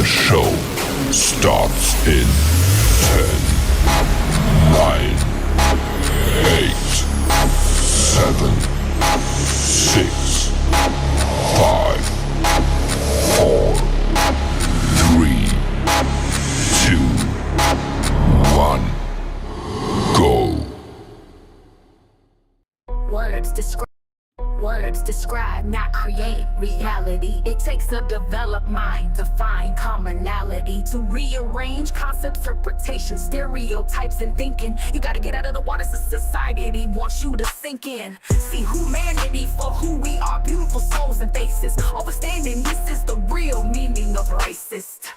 show starts in 10, 9, 8, 7, 6, 5, 4, 3, 2, 1, go. Words describe, not create reality. It takes a developed mind to find commonality, to rearrange concepts, interpretations, stereotypes, and thinking. You gotta get out of the water so society wants you to sink in. See humanity for who we are, beautiful souls and faces. Understanding this is the real meaning of racist.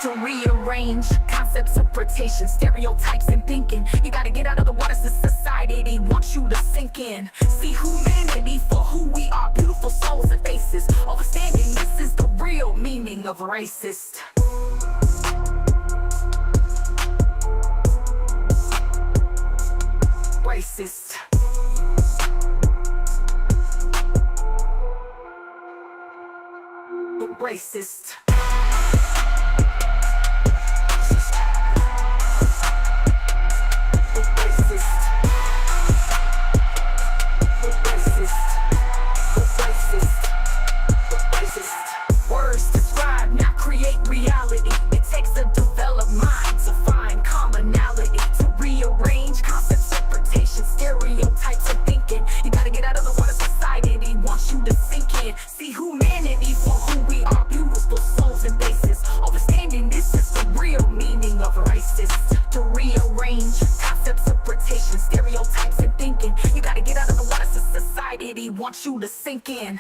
To rearrange concepts, interpretations, stereotypes, and thinking. You gotta get out of the water so society wants you to sink in. See humanity for who we are, beautiful souls and faces. Understanding this is the real meaning of racist. Racist. Racist. Words describe, not create reality. It takes a developed mind to find commonality, to rearrange concepts, interpretations, stereotypes, and thinking. You gotta get out of the water society wants you to sink in. See humanity for who we are, beautiful souls and faces. Understanding this is the real meaning of racist. To rearrange concepts, interpretations, stereotypes, and thinking. You gotta get out of the water so society wants you to sink in.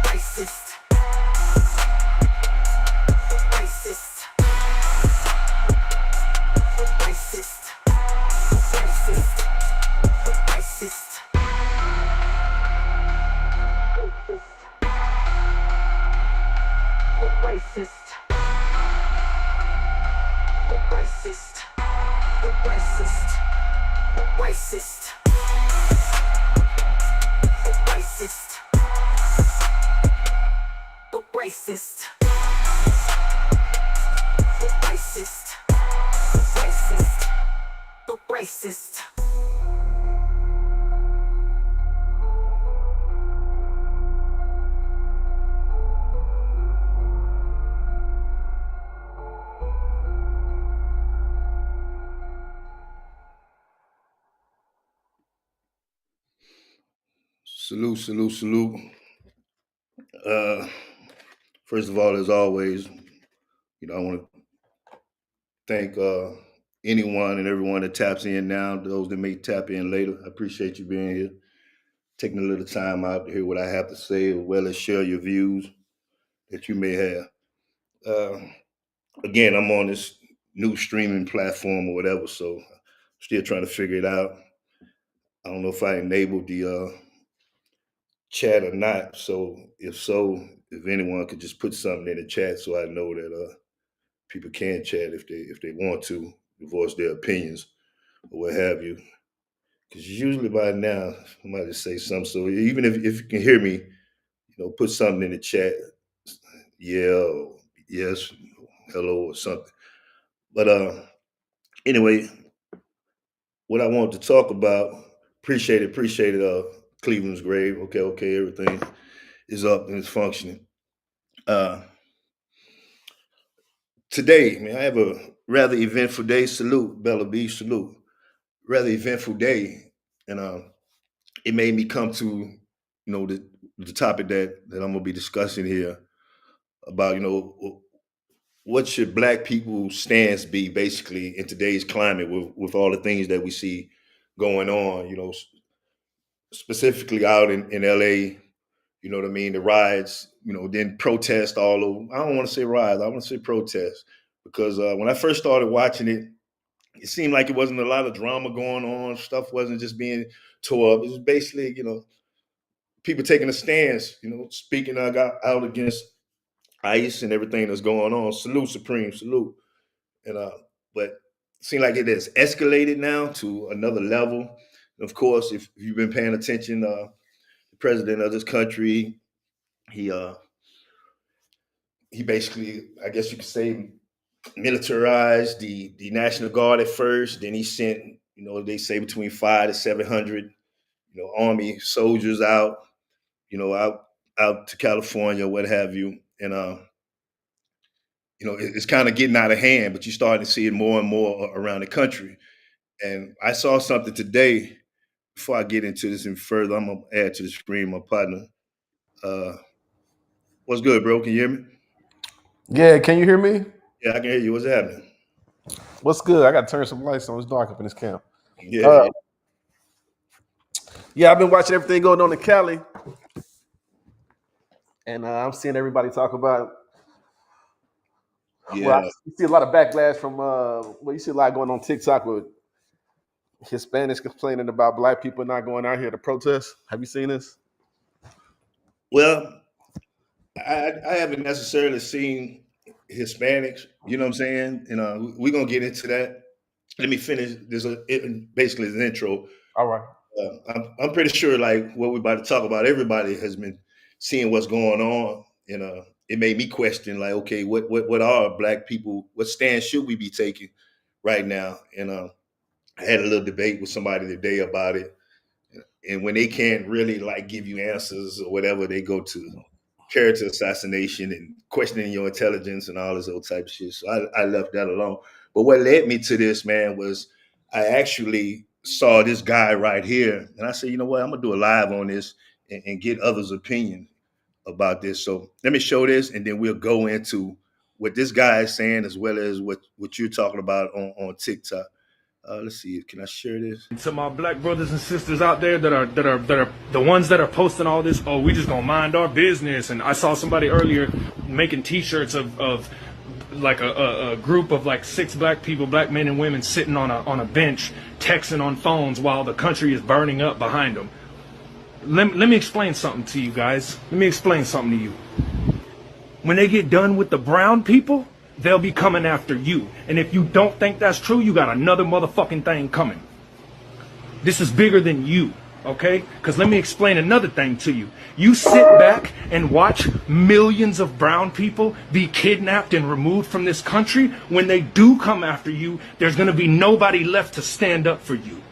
Racist. Racist. Racist. Racist. Racist. Racist. Racist. Racist. Racist. Racist. Racist. Racist. Racist. Racist. Salute, salute, salute. First of all, as always, I want to thank anyone and everyone that taps in now, those that may tap in later. I appreciate you being here, taking a little time out to hear what I have to say, as well as share your views that you may have. Uh, Again, I'm on this new streaming platform or whatever, so I'm still trying to figure it out. I don't know if I enabled the chat or not. So, if anyone could just put something in the chat so I know that people can chat if they want to voice their opinions or what have you. Because usually by now somebody say something. So even if you can hear me, put something in the chat, yeah, or yes, hello, or something. But anyway, what I want to talk about, appreciate it, Cleveland's grave. Okay, everything is up and it's functioning. Uh Today, man, I have a rather eventful day. Salute, Bella B, salute. Rather eventful day. And it made me come to, the topic that I'm gonna be discussing here about, what should black people's stance be basically in today's climate with all the things that we see going on, specifically out in LA, you know what I mean? The riots, then protest all over. I don't want to say riots, I want to say protest. because when I first started watching it, it seemed like it wasn't a lot of drama going on. Stuff wasn't just being tore up. It was basically, people taking a stance, speaking out against ICE and everything that's going on. Salute, Supreme, salute. And but it seemed like it has escalated now to another level. And of course, if you've been paying attention, the president of this country, he basically, I guess you could say, militarized the National Guard at first. Then he sent, they say between 500 to 700, Army soldiers out, out to California, what have you. And it's kind of getting out of hand, but you're starting to see it more and more around the country. And I saw something today. Before I get into this any further, I'm gonna add to the screen my partner. What's good, bro? Can you hear me? Yeah, can you hear me? Yeah, I can hear you. What's happening? What's good? I got to turn some lights on. It's dark up in this camp. Yeah. Yeah, I've been watching everything going on in Cali, and I'm seeing everybody talk about. Yeah. Well, you see a lot of backlash from. You see a lot going on TikTok with Hispanics complaining about Black people not going out here to protest. Have you seen this? Well, I haven't necessarily seen Hispanics. You know what I'm saying? And we're gonna get into that. Let me finish this. Basically, an intro. All right. I'm pretty sure, like what we're about to talk about, everybody has been seeing what's going on, and it made me question, like, okay, what are Black people? What stance should we be taking right now? And I had a little debate with somebody today about it, and when they can't really like give you answers or whatever, they go to character assassination and questioning your intelligence and all this old type of shit. So I left that alone. But what led me to this, man, was I actually saw this guy right here, and I said, you know what, I'm gonna do a live on this and get others' opinion about this. So let me show this, and then we'll go into what this guy is saying as well as what you're talking about on TikTok. Let's see, can I share this? To my Black brothers and sisters out there that are the ones that are posting all this, oh, we just gonna mind our business. And I saw somebody earlier making T-shirts of like a group of like 6 Black people, Black men and women, sitting on a bench texting on phones while the country is burning up behind them. Let me explain something to you guys. Let me explain something to you. When they get done with the brown people, they'll be coming after you. And if you don't think that's true, you got another motherfucking thing coming. This is bigger than you, okay? Because let me explain another thing to you. You sit back and watch millions of brown people be kidnapped and removed from this country. When they do come after you, there's going to be nobody left to stand up for you.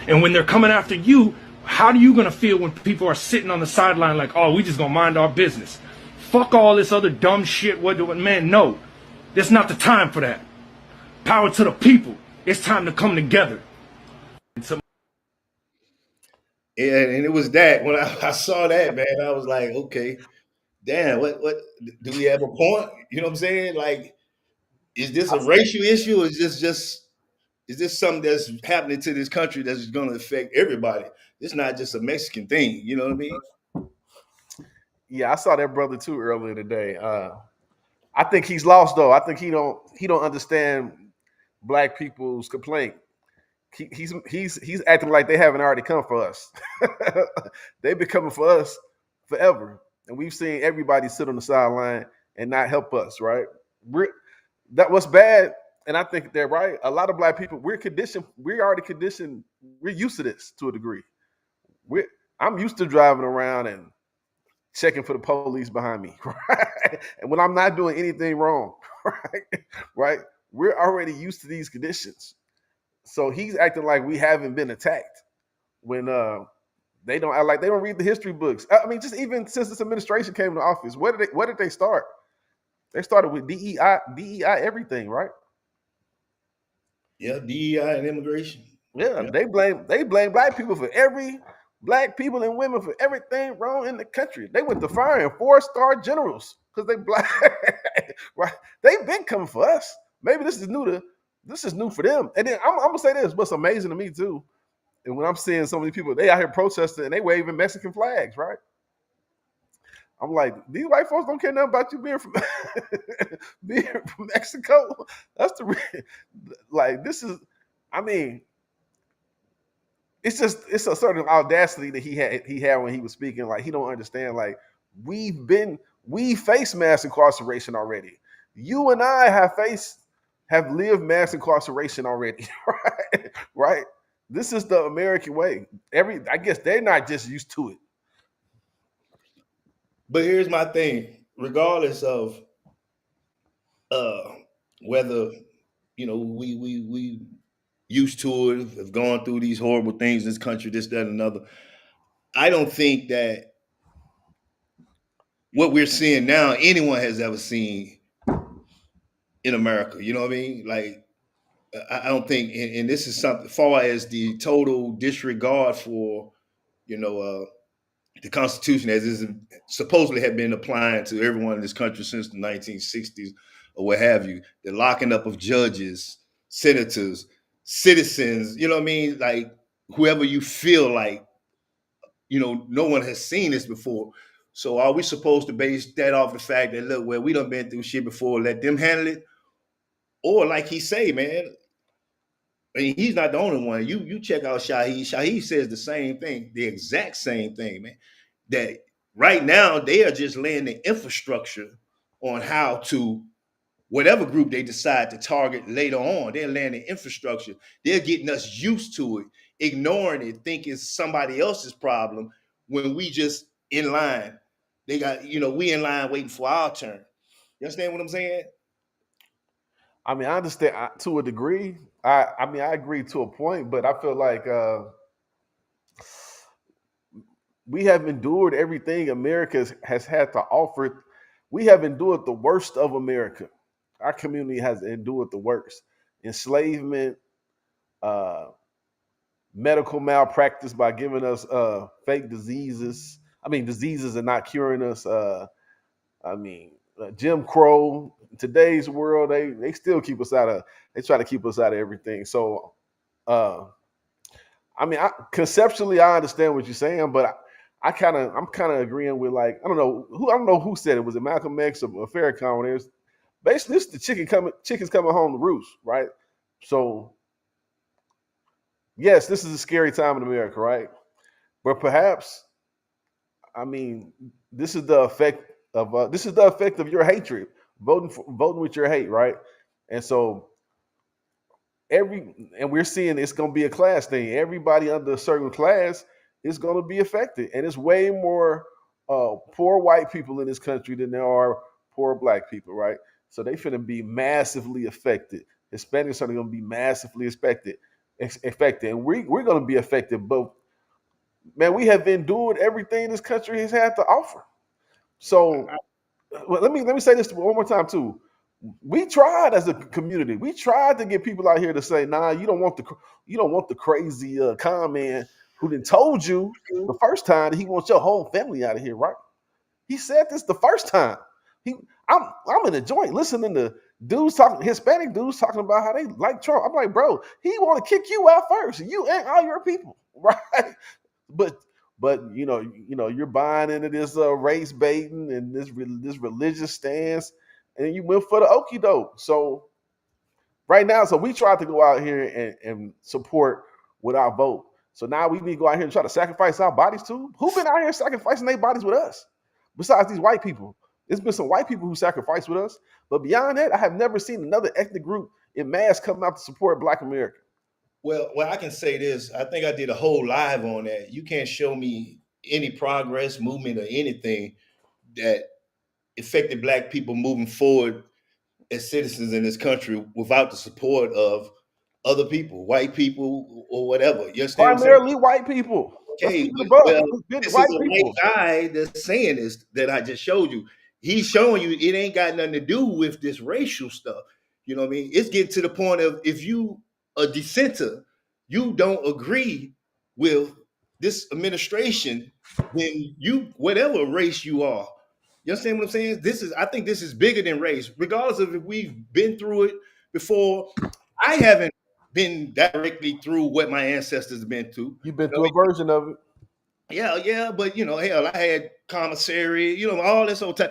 And when they're coming after you, how are you going to feel when people are sitting on the sideline like, oh, we just going to mind our business? Fuck all this other dumb shit. Man, no. It's not the time for that. Power to the people. It's time to come together. Yeah, and it was that. When I saw that, man, I was like, okay, damn, what do we have a point? You know what I'm saying? Like, is this a racial issue, or is this something that's happening to this country that's going to affect everybody? It's not just a Mexican thing. You know what I mean? Yeah, I saw that brother too earlier today. I think he's lost though. I think he don't understand Black people's complaint. He's acting like they haven't already come for us. They've been coming for us forever, and we've seen everybody sit on the sideline and not help us. Right? That was bad, and I think they're right. A lot of Black people, we're conditioned. We're already conditioned. We're used to this to a degree. I'm used to driving around and checking for the police behind me, right? And when I'm not doing anything wrong, right? We're already used to these conditions. So he's acting like we haven't been attacked when they don't act like they don't read the history books. I mean, just even since this administration came into office, where did they start? They started with DEI everything, right? Yeah, DEI and immigration. Yeah, they blame Black people for Black people and women for everything wrong in the country. They went to firing 4-star generals because they Black. Right? They've been coming for us. Maybe this is new for them. And then I'm gonna say this: what's amazing to me too, and when I'm seeing so many people, they out here protesting and they waving Mexican flags, right? I'm like, these white folks don't care nothing about you being from being from Mexico. That's the like this is. I mean, it's a certain audacity that he had when he was speaking. Like he don't understand. Like we face mass incarceration already. You and I have lived mass incarceration already, right? Right. This is the American way. I guess they're not just used to it. But here's my thing: regardless of uh, whether we used to it, have gone through these horrible things in this country, this, that, and another. I don't think that what we're seeing now anyone has ever seen in America. You know what I mean? Like I don't think, and this is something far as the total disregard for you know the Constitution as is supposedly had been applying to everyone in this country since the 1960s or what have you. The locking up of judges, senators, citizens. You know what I mean? Like whoever you feel like, no one has seen this before. So are we supposed to base that off the fact that look, well, we done been through shit before, let them handle it? Or like he say, man, I mean, he's not the only one. You check out Shaheed. Shaheed says the same thing, the exact same thing, man. That right now they are just laying the infrastructure on how to whatever group they decide to target later on. They're laying the infrastructure. They're getting us used to it, ignoring it, thinking it's somebody else's problem when we just in line. They got, we in line waiting for our turn. You understand what I'm saying? I mean, I understand to a degree. I mean, I agree to a point, but I feel like we have endured everything America has had to offer. We have endured the worst of America. Our community has endured the worst: enslavement, medical malpractice by giving us fake diseases. I mean, diseases are not curing us. I mean, Jim Crow. In today's world, they still keep us out of. They try to keep us out of everything. So, I mean, conceptually, I understand what you're saying, but I'm kind of agreeing with like I don't know who said it. Was it Malcolm X or Farrakhan? When it was basically this is the chicken's coming home to roost, right? So, yes, this is a scary time in America, right? But perhaps, I mean, this is the effect of your hatred, voting with your hate, right? And so we're seeing it's going to be a class thing. Everybody under a certain class is going to be affected, and it's way more poor white people in this country than there are poor black people, right? So they finna be massively affected. Hispanics are going to be massively affected, and we're going to be affected. But man, we have endured everything this country has had to offer. So let me say this one more time too. We tried as a community. We tried to get people out here to say, "Nah, you don't want the crazy con man who done told you the first time that he wants your whole family out of here, right?" He said this the first time. I'm in a joint listening to Hispanic dudes talking about how they like Trump. I'm like, bro, he want to kick you out first. You and all your people, right? But you're buying into this race baiting and this religious stance, and you went for the okie doke. So right now, so we tried to go out here and support with our vote. So now we need to go out here and try to sacrifice our bodies too. Who been out here sacrificing their bodies with us? Besides these white people, it's been some white people who sacrificed with us. But beyond that, I have never seen another ethnic group in mass come out to support Black America. Well, I can say this. I think I did a whole live on that. You can't show me any progress, movement, or anything that affected Black people moving forward as citizens in this country without the support of other people, white people or whatever. You understand? Primarily white people. Okay, well, this is a white guy that's saying this that I just showed you. He's showing you it ain't got nothing to do with this racial stuff. You know what I mean? It's getting to the point of if you a dissenter, you don't agree with this administration, then you whatever race you are. You understand what I'm saying? I think this is bigger than race, regardless of if we've been through it before. I haven't been directly through what my ancestors have been through. You've been through a version of it. Yeah, but hell, I had commissary, all this old time.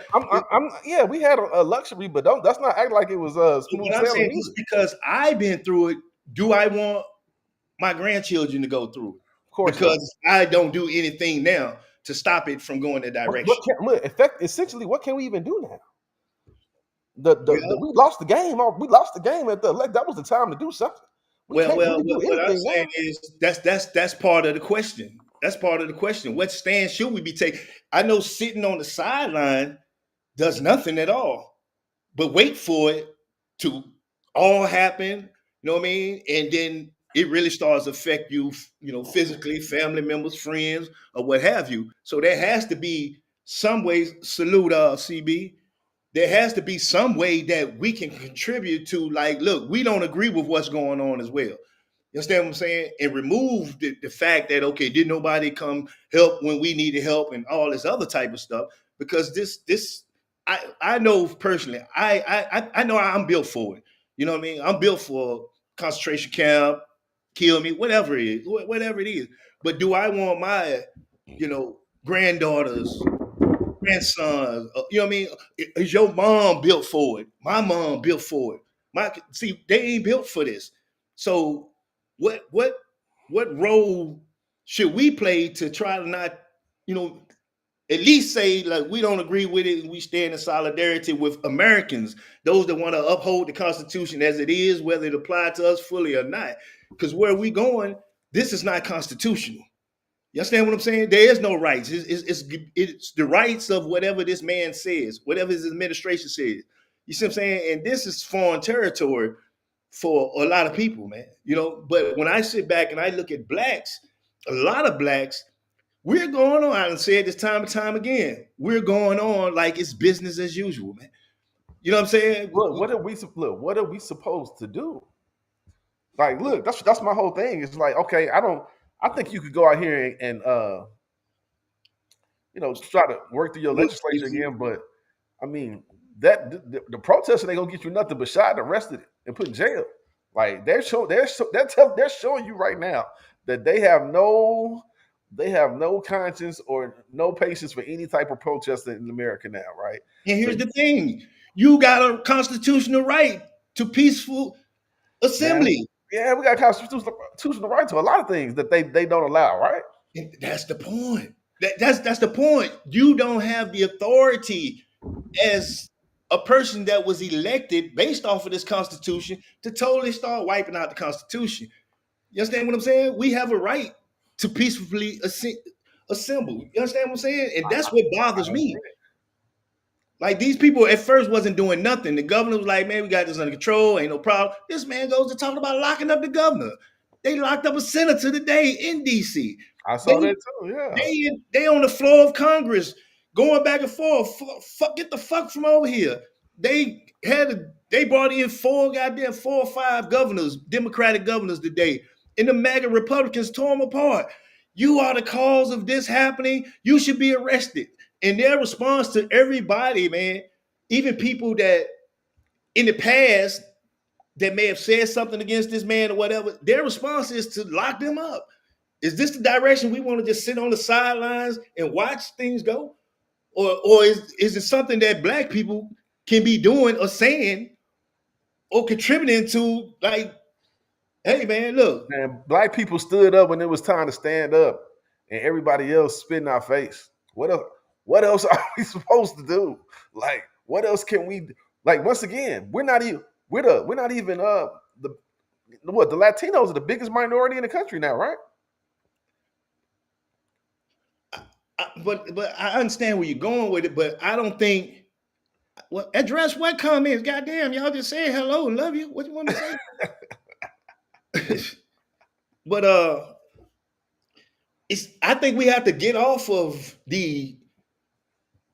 Yeah, we had a luxury, but that's not act like it was smooth What I'm sailing saying, just either. because I've been through it, do I want my grandchildren to go through it? Of course not. Because I don't do anything now to stop it from going that direction. Essentially, what can we even do now? Well, We lost the game. We lost the game at the elect. That was the time to do something. We can't really do what I'm anything now. saying is that's part of the question. That's part of the question. What stand should we be taking? I know sitting on the sideline does nothing at all, but wait for it to all happen. You know what I mean? And then it really starts to affect you, physically, family members, friends, or what have you. So there has to be some ways. Salute, CB. There has to be some way that we can contribute to, like, look, we don't agree with what's going on as well. You understand what I'm saying? And remove the fact that, okay, did nobody come help when we needed help and all this other type of stuff? Because I know personally, I know I'm built for it. You know what I mean? I'm built for concentration camp, kill me, whatever it is. But do I want my, granddaughters, grandsons, you know what I mean? Is your mom built for it? My mom built for it. They ain't built for this. So what role should we play to try to not, at least say, like, we don't agree with it and we stand in solidarity with Americans, those that want to uphold the Constitution as it is, whether it applies to us fully or not. Because where we going, this is not constitutional. You understand what I'm saying? There is no rights. It's the rights of whatever this man says, whatever his administration says. You see what I'm saying? And this is foreign territory for a lot of people, man. But when I sit back and I look at blacks, a lot of blacks, we're going on. I done said this time and time again. We're going on like it's business as usual, man. You know what I'm saying? Look, what are we supposed to do? Like, look, that's my whole thing. It's like, okay, I think you could go out here and try to work through your legislature again, but I mean that the protesting ain't gonna get you nothing but shot and arrested and put in jail. Like they're showing you right now that they have no conscience or no patience for any type of protest in America now, right? And here's the thing: you got a constitutional right to peaceful assembly. Yeah, we got constitutional right to a lot of things that they don't allow, right? And that's the point. That's the point. You don't have the authority as a person that was elected based off of this Constitution to totally start wiping out the Constitution. You understand what I'm saying? We have a right to peacefully assemble. You understand what I'm saying? And that's what bothers me. Like, these people at first wasn't doing nothing. The governor was like, man, we got this under control. Ain't no problem. This man goes to talk about locking up the governor. They locked up a senator today in D.C. I saw that too, yeah. They on the floor of Congress going back and forth. Get the fuck from over here. They brought in 4 or 5 governors, Democratic governors today. And the MAGA Republicans tore them apart. You are the cause of this happening. You should be arrested. And their response to everybody, man, even people that in the past that may have said something against this man or whatever, their response is to lock them up. Is this the direction we want to just sit on the sidelines and watch things go? Or is it something that black people can be doing or saying or contributing to, like, hey, man, look. Man, black people stood up when it was time to stand up and everybody else spit in our face. What else are we supposed to do? Like, what else can we do? Like, once again, we're not even the Latinos are the biggest minority in the country now, right? But I understand where you're going with it, but I don't think. Well, address what comments? Goddamn, y'all just say hello and love you. What you want to say? But I think we have to get off of the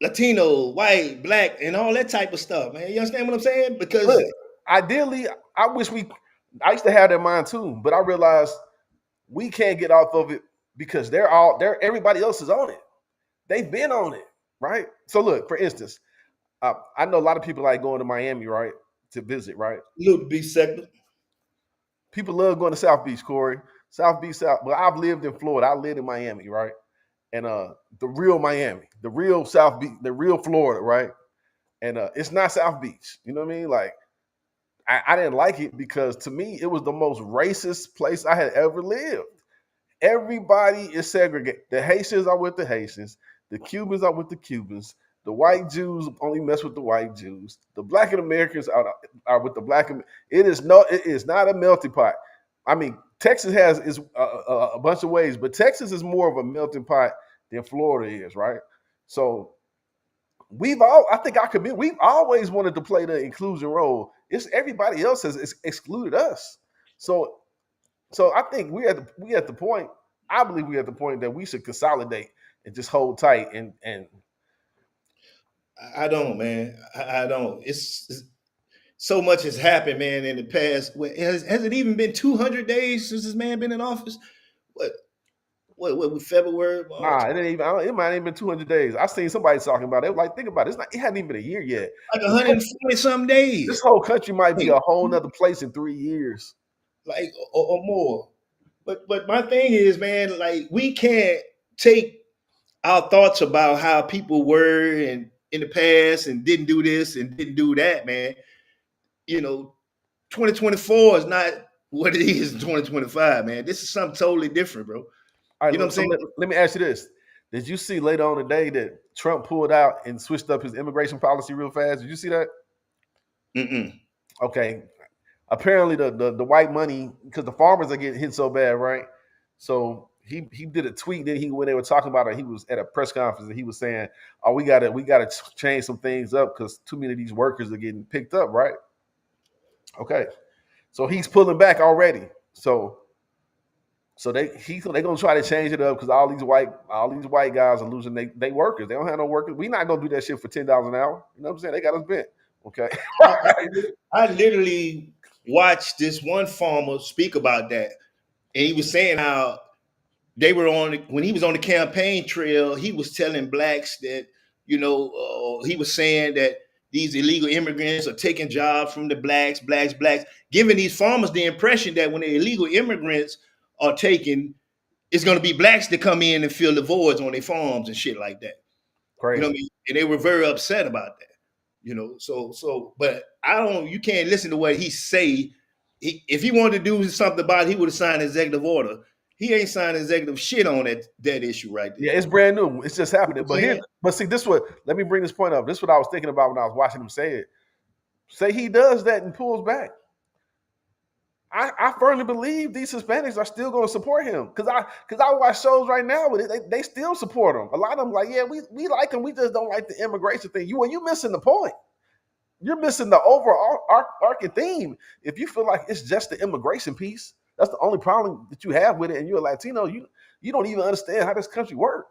Latino, white, black, and all that type of stuff, man. You understand what I'm saying? Because look, ideally, I used to have that in mind too, but I realized we can't get off of it because everybody else is on it. They've been on it, right? So look, for instance, I know a lot of people like going to Miami, right, to visit, right? Little beach sector. People love going to South Beach, Corey. South Beach, South. Well, I've lived in Florida. I lived in Miami, right? and the real Miami, the real South Beach, the real Florida, right? And it's not South Beach. You know what I mean? Like I didn't like it because to me it was the most racist place I had ever lived. Everybody is segregated. The Haitians are with the Haitians. The Cubans are with the Cubans. The white Jews only mess with the white Jews. The Black Americans are with the Black. It is not a melting pot. I mean, Texas has a bunch of ways, but Texas is more of a melting pot than Florida is, right? So we've always wanted to play the inclusion role. It's everybody else has excluded us. So I think we at the point. I believe we're at the point that we should consolidate and just hold tight. And I don't, man. I don't. It's so much has happened, man, in the past. Has it even been 200 days since this man been in office? What? What? February? March? it ain't even. It might have been 200 days. I seen somebody talking about it. Like, think about it. It hadn't even been a year yet. Like 140 some days. This whole country might be a whole nother place in 3 years, like or more. But my thing is, man, like we can't take our thoughts about how people were and in the past and didn't do this and didn't do that, man. 2024 is not what it is in 2025, man. This is something totally different, bro. Right, you know what I'm saying? Let me ask you this. Did you see later on today that Trump pulled out and switched up his immigration policy real fast? Did you see that? Okay. Apparently the white money, because the farmers are getting hit so bad, right? So he did a tweet that when they were talking about it, he was at a press conference and he was saying, "Oh, we gotta change some things up because too many of these workers are getting picked up," right? Okay, so he's pulling back already. So they're gonna try to change it up because all these white guys are losing they workers. They don't have no workers. We're not gonna do that shit for $10 an hour. You know what I'm saying? They got us bent. Okay. I literally watched this one farmer speak about that, and he was saying how they were when he was on the campaign trail. He was telling blacks that he was saying that these illegal immigrants are taking jobs from the blacks, giving these farmers the impression that when the illegal immigrants are taken, it's going to be blacks that come in and fill the voids on their farms and shit like that. Crazy. You know what I mean? And they were very upset about that. But you can't listen to what he say. If he wanted to do something about it, he would have signed an executive order. He ain't signed executive shit on that issue right there. Yeah, it's brand new. It's just happening. But see, let me bring this point up. This is what I was thinking about when I was watching him say it. Say he does that and pulls back. I firmly believe these Hispanics are still going to support him because I watch shows right now with it. They still support him. A lot of them like, yeah, we like him. We just don't like the immigration thing. You missing the point. You're missing the overall arcing theme. If you feel like it's just the immigration piece, that's the only problem that you have with it, and you're a Latino, you don't even understand how this country works.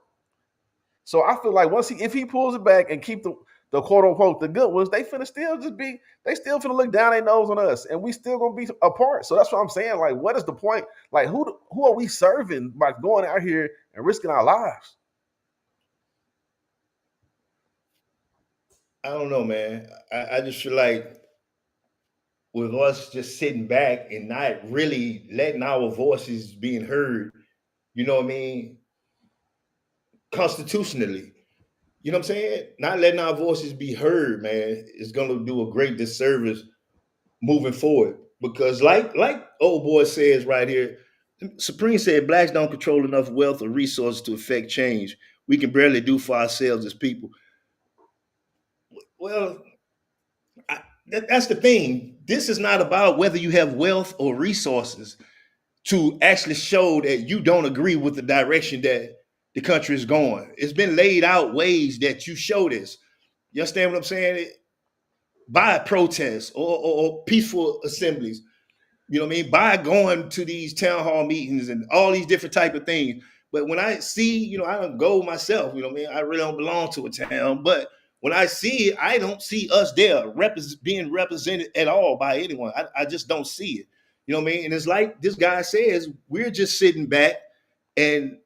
So I feel like if he pulls it back and keep the quote unquote the good ones, they still finna look down their nose on us, and we still gonna be apart. So that's what I'm saying. Like, what is the point? Like, who are we serving by going out here and risking our lives? I don't know, man. I just feel like with us just sitting back and not really letting our voices being heard, you know what I mean? Constitutionally, you know what I'm saying? Not letting our voices be heard, man, is going to do a great disservice moving forward. Because like old boy says right here, Supreme said blacks don't control enough wealth or resources to affect change. We can barely do for ourselves as people. Well, that's the thing. This is not about whether you have wealth or resources to actually show that you don't agree with the direction that the country is going. It's been laid out ways that you show this. You understand what I'm saying? By protests or peaceful assemblies. You know what I mean? By going to these town hall meetings and all these different type of things. But when I see, I don't go myself, you know what I mean? I really don't belong to a town, but when I see it, I don't see us there being represented at all by anyone. I just don't see it. You know what I mean? And it's like this guy says, we're just sitting back and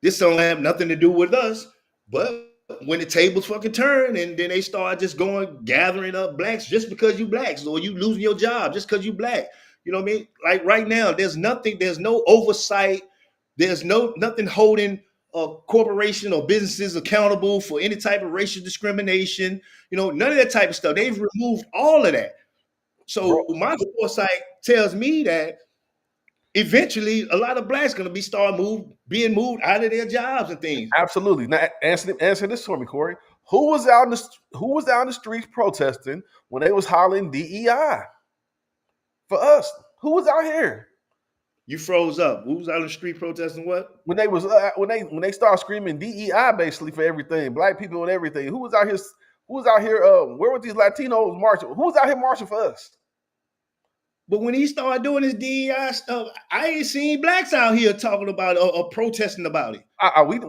this don't have nothing to do with us. But when the tables fucking turn and then they start just gathering up blacks just because you blacks, or you losing your job just because you black. You know what I mean? Like right now, there's no oversight. There's nothing holding corporation or businesses accountable for any type of racial discrimination. None of that type of stuff. They've removed all of that. Bro, So my foresight tells me that eventually a lot of blacks going to being moved out of their jobs and things. absolutely. Now, answer this for me, Corey. Who was out in the streets protesting when they was hollering DEI for us? Who was out here You froze up. Who was out on the street protesting what? when they was when they started screaming DEI basically for everything, black people and everything? Who was out here? Where were these Latinos marching? Who was out here marching for us? But when he started doing his DEI stuff, I ain't seen blacks out here talking about or protesting about it. We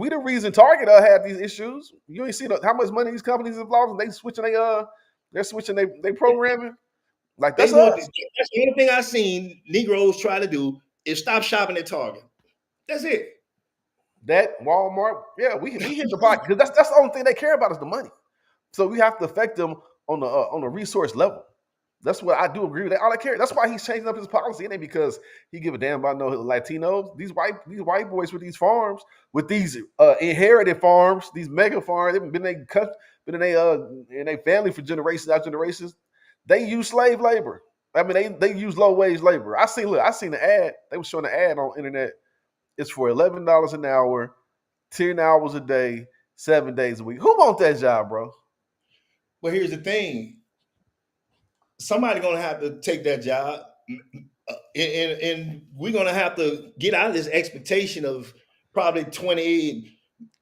the reason Target had these issues. You ain't see how much money these companies have lost, and they're switching they programming. Like that's us. That's the only thing I've seen Negroes try to do is stop shopping at Target. That's it. That Walmart, yeah, we hit the pocket because that's the only thing they care about is the money. So we have to affect them on the resource level. That's what I do agree with. All I care. That's why he's changing up his policy. It ain't because he give a damn about no Latinos. These white boys with these farms, with these inherited farms, these mega farms, they've been in their family for generations after generations. They use slave labor. I mean, they use low wage labor. I seen the ad. They were showing the ad on the internet. It's for $11 an hour, 10 hours a day, 7 days a week. Who wants that job, bro? Well, here's the thing. Somebody's gonna have to take that job, and we're gonna have to get out of this expectation of probably $20,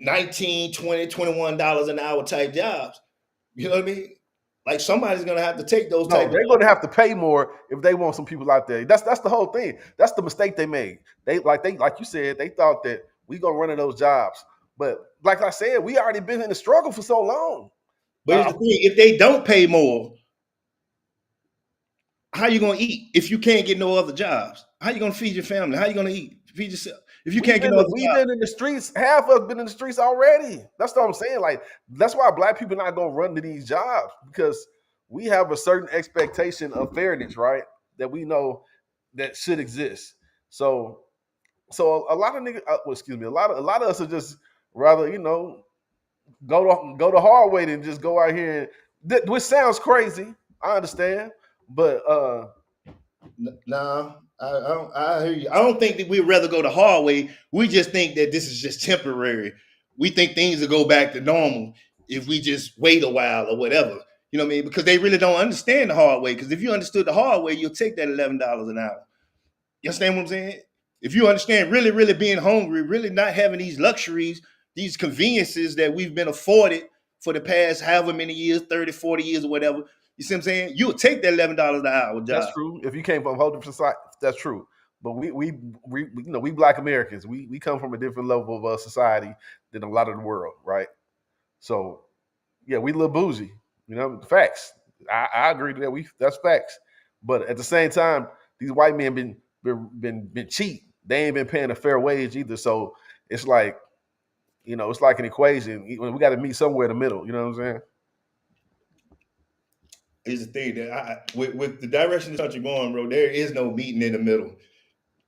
$19, $20, $21 an hour type jobs. You know what I mean? Like somebody's gonna have to take those type. They're gonna have to pay more if they want some people out there. That's the whole thing. That's the mistake they made. They like you said, they thought that we gonna run in those jobs. But like I said, we already been in the struggle for so long. But here's the thing, if they don't pay more, how you gonna eat if you can't get no other jobs? How you gonna feed your family? How you gonna eat? Feed yourself if you can't get no other We've been in the streets. Half of us been in the streets already. That's what I'm saying. Like that's why black people not gonna run to these jobs because we have a certain expectation of fairness, right? That we know that should exist. So a lot of niggas, a lot of us are just rather go the hard way than just go out here. Which sounds crazy. I understand. But nah, I hear you. I don't think that we'd rather go the hard way. We just think that this is just temporary. We think things will go back to normal if we just wait a while or whatever. You know what I mean? Because they really don't understand the hard way. Because if you understood the hard way, you'll take that $11 an hour. You understand what I'm saying? If you understand really, really being hungry, really not having these luxuries, these conveniences that we've been afforded for the past however many years, 30, 40 years or whatever, you see what I'm saying? You'll take that $11 an hour job. That's true. If you came from a whole different society, that's true. But we Black Americans, we come from a different level of society than a lot of the world, right? So yeah, we a little bougie. Facts. I agree to that. That's facts. But at the same time, these white men been cheap. They ain't been paying a fair wage either. So it's like, it's like an equation. We got to meet somewhere in the middle. You know what I'm saying? Is the thing that with the direction the country going, bro, there is no meeting in the middle.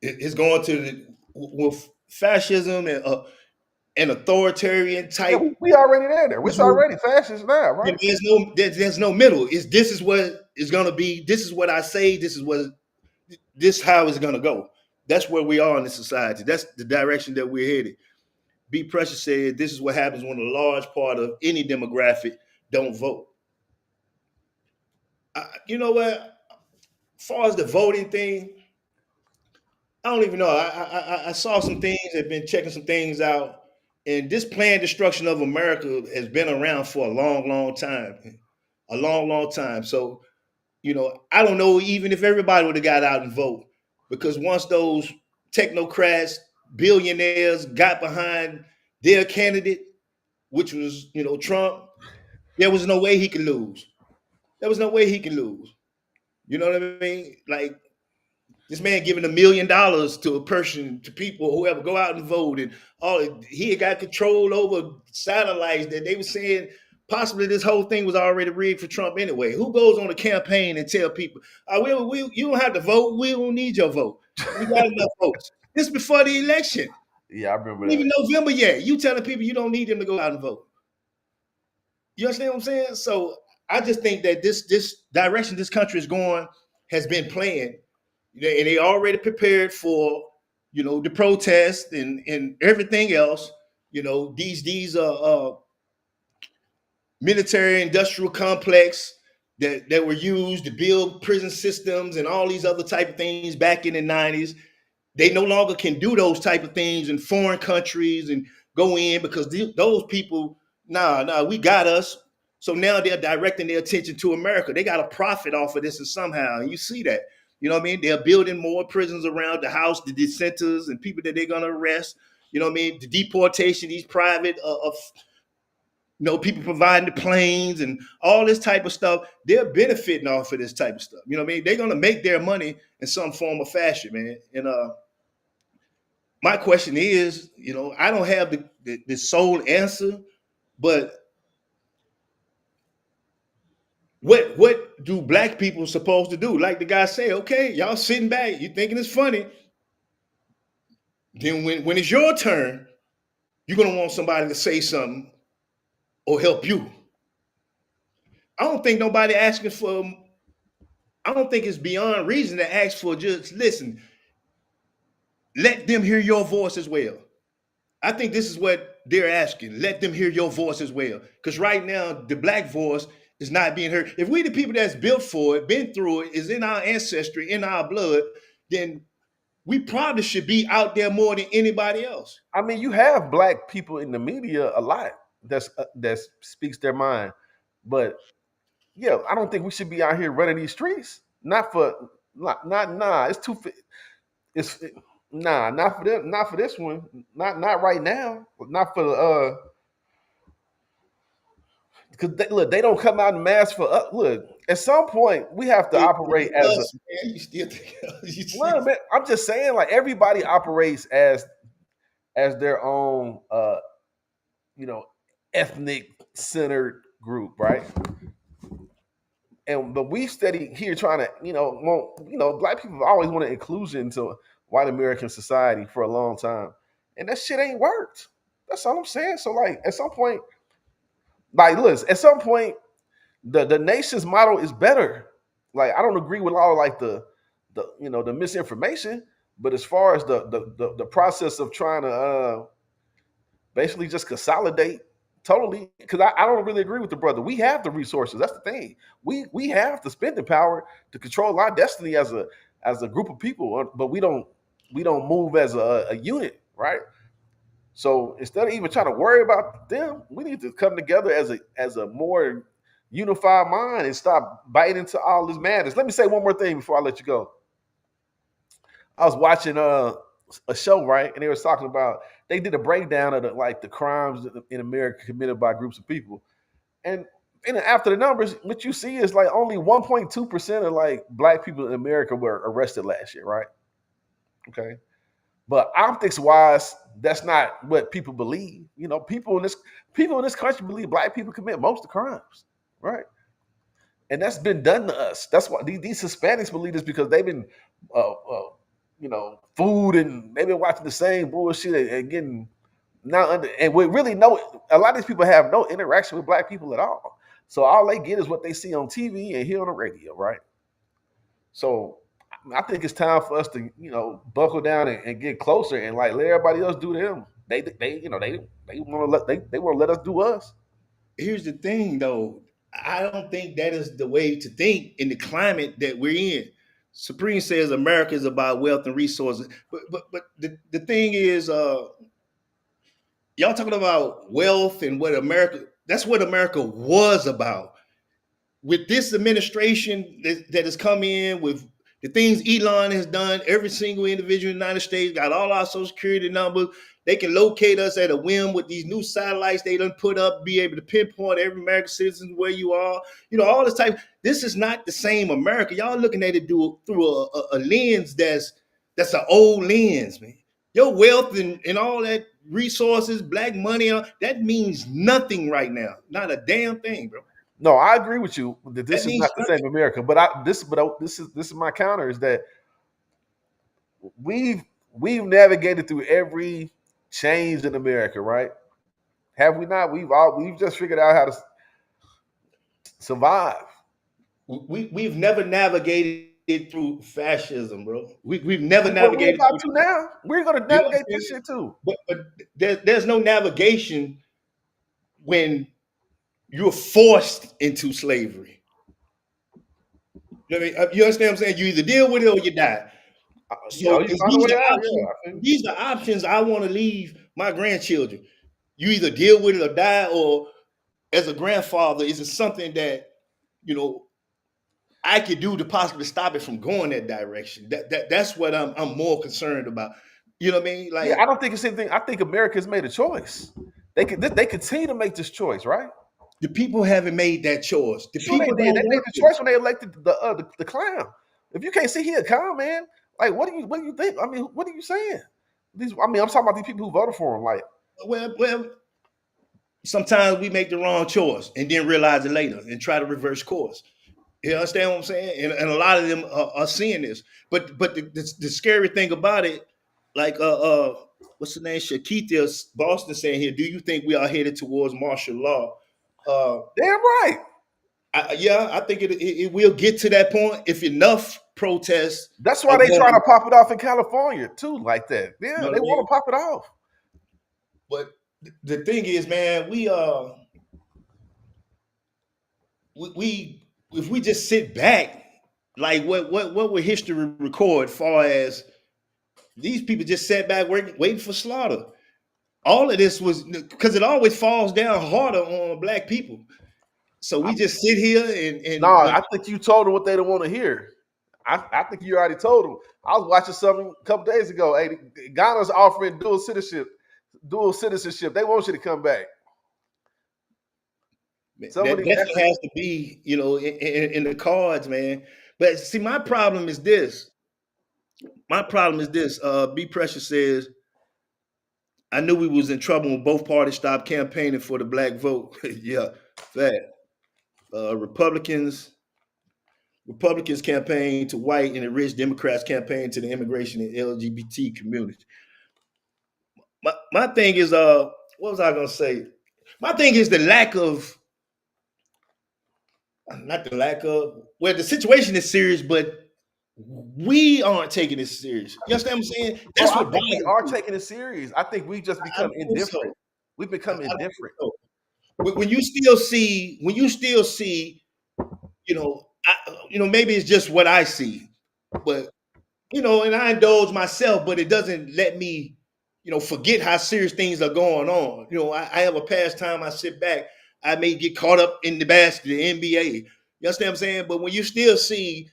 It's going to with fascism and authoritarian type. Yeah, we already there. We're already fascist now, right? There's no middle. This is what it's gonna be. This is what I say. This how it's gonna go. That's where we are in the society. That's the direction that we're headed. B. Precious said, "This is what happens when a large part of any demographic don't vote." You know what? As far as the voting thing, I don't even know. I saw some things. I've been checking some things out, and this planned destruction of America has been around for a long, long time. A long, long time. So, I don't know even if everybody would have got out and vote, because once those technocrats, billionaires got behind their candidate, which was, Trump, there was no way he could lose. There was no way he could lose. You know what I mean? Like this man giving $1 million to a person, to people, whoever, go out and vote, and he had got control over satellites that they were saying possibly this whole thing was already rigged for Trump anyway. Who goes on a campaign and tell people, you don't have to vote. We don't need your vote. We got enough votes. This is before the election. Yeah, I remember Not even that. November yet. You telling people you don't need them to go out and vote. You understand what I'm saying? So I just think that this direction this country is going has been planned, and they already prepared for the protest and everything else. These military industrial complex that were used to build prison systems and all these other type of things back in the 90s. They no longer can do those type of things in foreign countries and go in because those people, we got us. So now they're directing their attention to America. They got to profit off of this and somehow. And you see that. You know what I mean? They're building more prisons around the house, the dissenters and people that they're going to arrest. You know what I mean? The deportation, these private people providing the planes and all this type of stuff. They're benefiting off of this type of stuff. You know what I mean? They're going to make their money in some form or fashion, man. And my question is, I don't have the sole answer, but what do black people supposed to do? Like the guy say, okay, y'all sitting back, you thinking it's funny. Then when it's your turn, you're gonna want somebody to say something or help you. I don't think nobody asking for. I don't think it's beyond reason to ask for just listen. Let them hear your voice as well. I think this is what they're asking. Let them hear your voice as well. Because right now, the black voice is not being heard. If we the people that's built for it, been through it, is in our ancestry, in our blood, then we probably should be out there more than anybody else. I mean, you have black people in the media a lot that speaks their mind, but yeah, I don't think we should be out here running these streets. Not for nah. It's too. It's nah, not for them. Not for this one. Not right now. Not for because look, they don't come out in mass for us. Look, at some point we have to operate as a. Man, you still think Well, man, I'm just saying, like everybody operates as their own, ethnic centered group, right? But we steady here trying to, black people always wanted inclusion into white American society for a long time, and that shit ain't worked. That's all I'm saying. So, like, at some point, the nation's model is better. Like, I don't agree with all like the misinformation, but as far as the process of trying to basically just consolidate totally, because I don't really agree with the brother. We have the resources. That's the thing. We have the spending power to control our destiny as a group of people, but we don't move as a unit, right? So instead of even trying to worry about them, we need to come together as a more unified mind and stop biting into all this madness. Let me say one more thing before I let you go. I was watching a show, right, and they was talking about, they did a breakdown of the crimes in America committed by groups of people, and after the numbers, what you see is like only 1.2% of like black people in America were arrested last year, right? Okay, but optics wise, that's not what people believe. People in this country believe black people commit most of the crimes, right? And that's been done to us. That's why these Hispanics believe this, because they've been food, and they've been watching the same bullshit and getting and we really know a lot of these people have no interaction with black people at all. So all they get is what they see on TV and hear on the radio, right? So I think it's time for us to buckle down and get closer and like let everybody else do them. They want to let us do us. Here's the thing, though. I don't think that is the way to think in the climate that we're in. Supreme says America is about wealth and resources, but the thing is, y'all talking about wealth and what America. That's what America was about. With this administration that has come in, with the things Elon has done, every single individual in the United States got all our social security numbers. They can locate us at a whim with these new satellites they done put up, be able to pinpoint every American citizen where you are. All this type. This is not the same America. Y'all looking at it through a lens that's an old lens, man. Your wealth and all that resources, black money, that means nothing right now. Not a damn thing, bro. No, I agree with you that this is not the same America. But this is my counter, is that we've navigated through every changed in America, right? Have we not? We've just figured out how to survive. We've never navigated it through fascism, bro. We've never What we're navigated about through, to now. We're gonna you know what I'm navigate this saying? shit too. But there's no navigation when you're forced into slavery. You know what I mean? You understand what I'm saying? You either deal with it or you die. So You find a way out. Yeah. these are options I want to leave my grandchildren. You either deal with it or die, or as a grandfather, is it something that, you know, I could do to possibly stop it from going that direction? That's what I'm more concerned about. You know what I mean? Yeah, Like, I don't think it's anything. I think America's made a choice. They continue to make this choice, right? the people haven't made that choice. The Sure, they people did. don't They made want the this. choice when they elected the clown. If you can't see he a clown, man, like what do you think? I mean, what are you saying? I'm talking about these people who voted for him. Like, Well, sometimes we make the wrong choice and then realize it later and try to reverse course. You understand what I'm saying? And a lot of them are seeing this. But the scary thing about it, like what's the name? Shakita Boston saying here, do you think we are headed towards martial law? damn right. I think it will get to that point if enough protests. That's why are they going trying to on. pop it off in California too, like that. You Yeah, know they what I want mean? to pop it off. But the thing is, man, we if we just sit back, like what would history record? Far as these people just sat back waiting for slaughter. All of this was because it always falls down harder on black people. So we just sit here No, and when I think you told them what they don't want to hear. I think you already told them. I was watching something a couple days ago. Hey, Ghana's offering dual citizenship. They want you to come back. that Somebody definitely has to be, you know, in the cards, man. But see, my problem is this. B Precious says, I knew we was in trouble when both parties stopped campaigning for the black vote. Yeah, that. Republicans campaign to white and the rich, Democrats campaign to the immigration and LGBT community. My thing is, what was I gonna say? My thing is the lack of, not the lack of, well, the situation is serious, but we aren't taking it serious. You understand what I'm saying? That's I what think we bothers are me. taking it serious. I think we just I become don't think so. indifferent. We've become I don't think indifferent. so. When you still see, you know, maybe it's just what I see, but you know, and I indulge myself, but it doesn't let me, you know, forget how serious things are going on. You know, I have a pastime. I sit back. I may get caught up in the basket, the NBA. You understand what I'm saying? But when you still see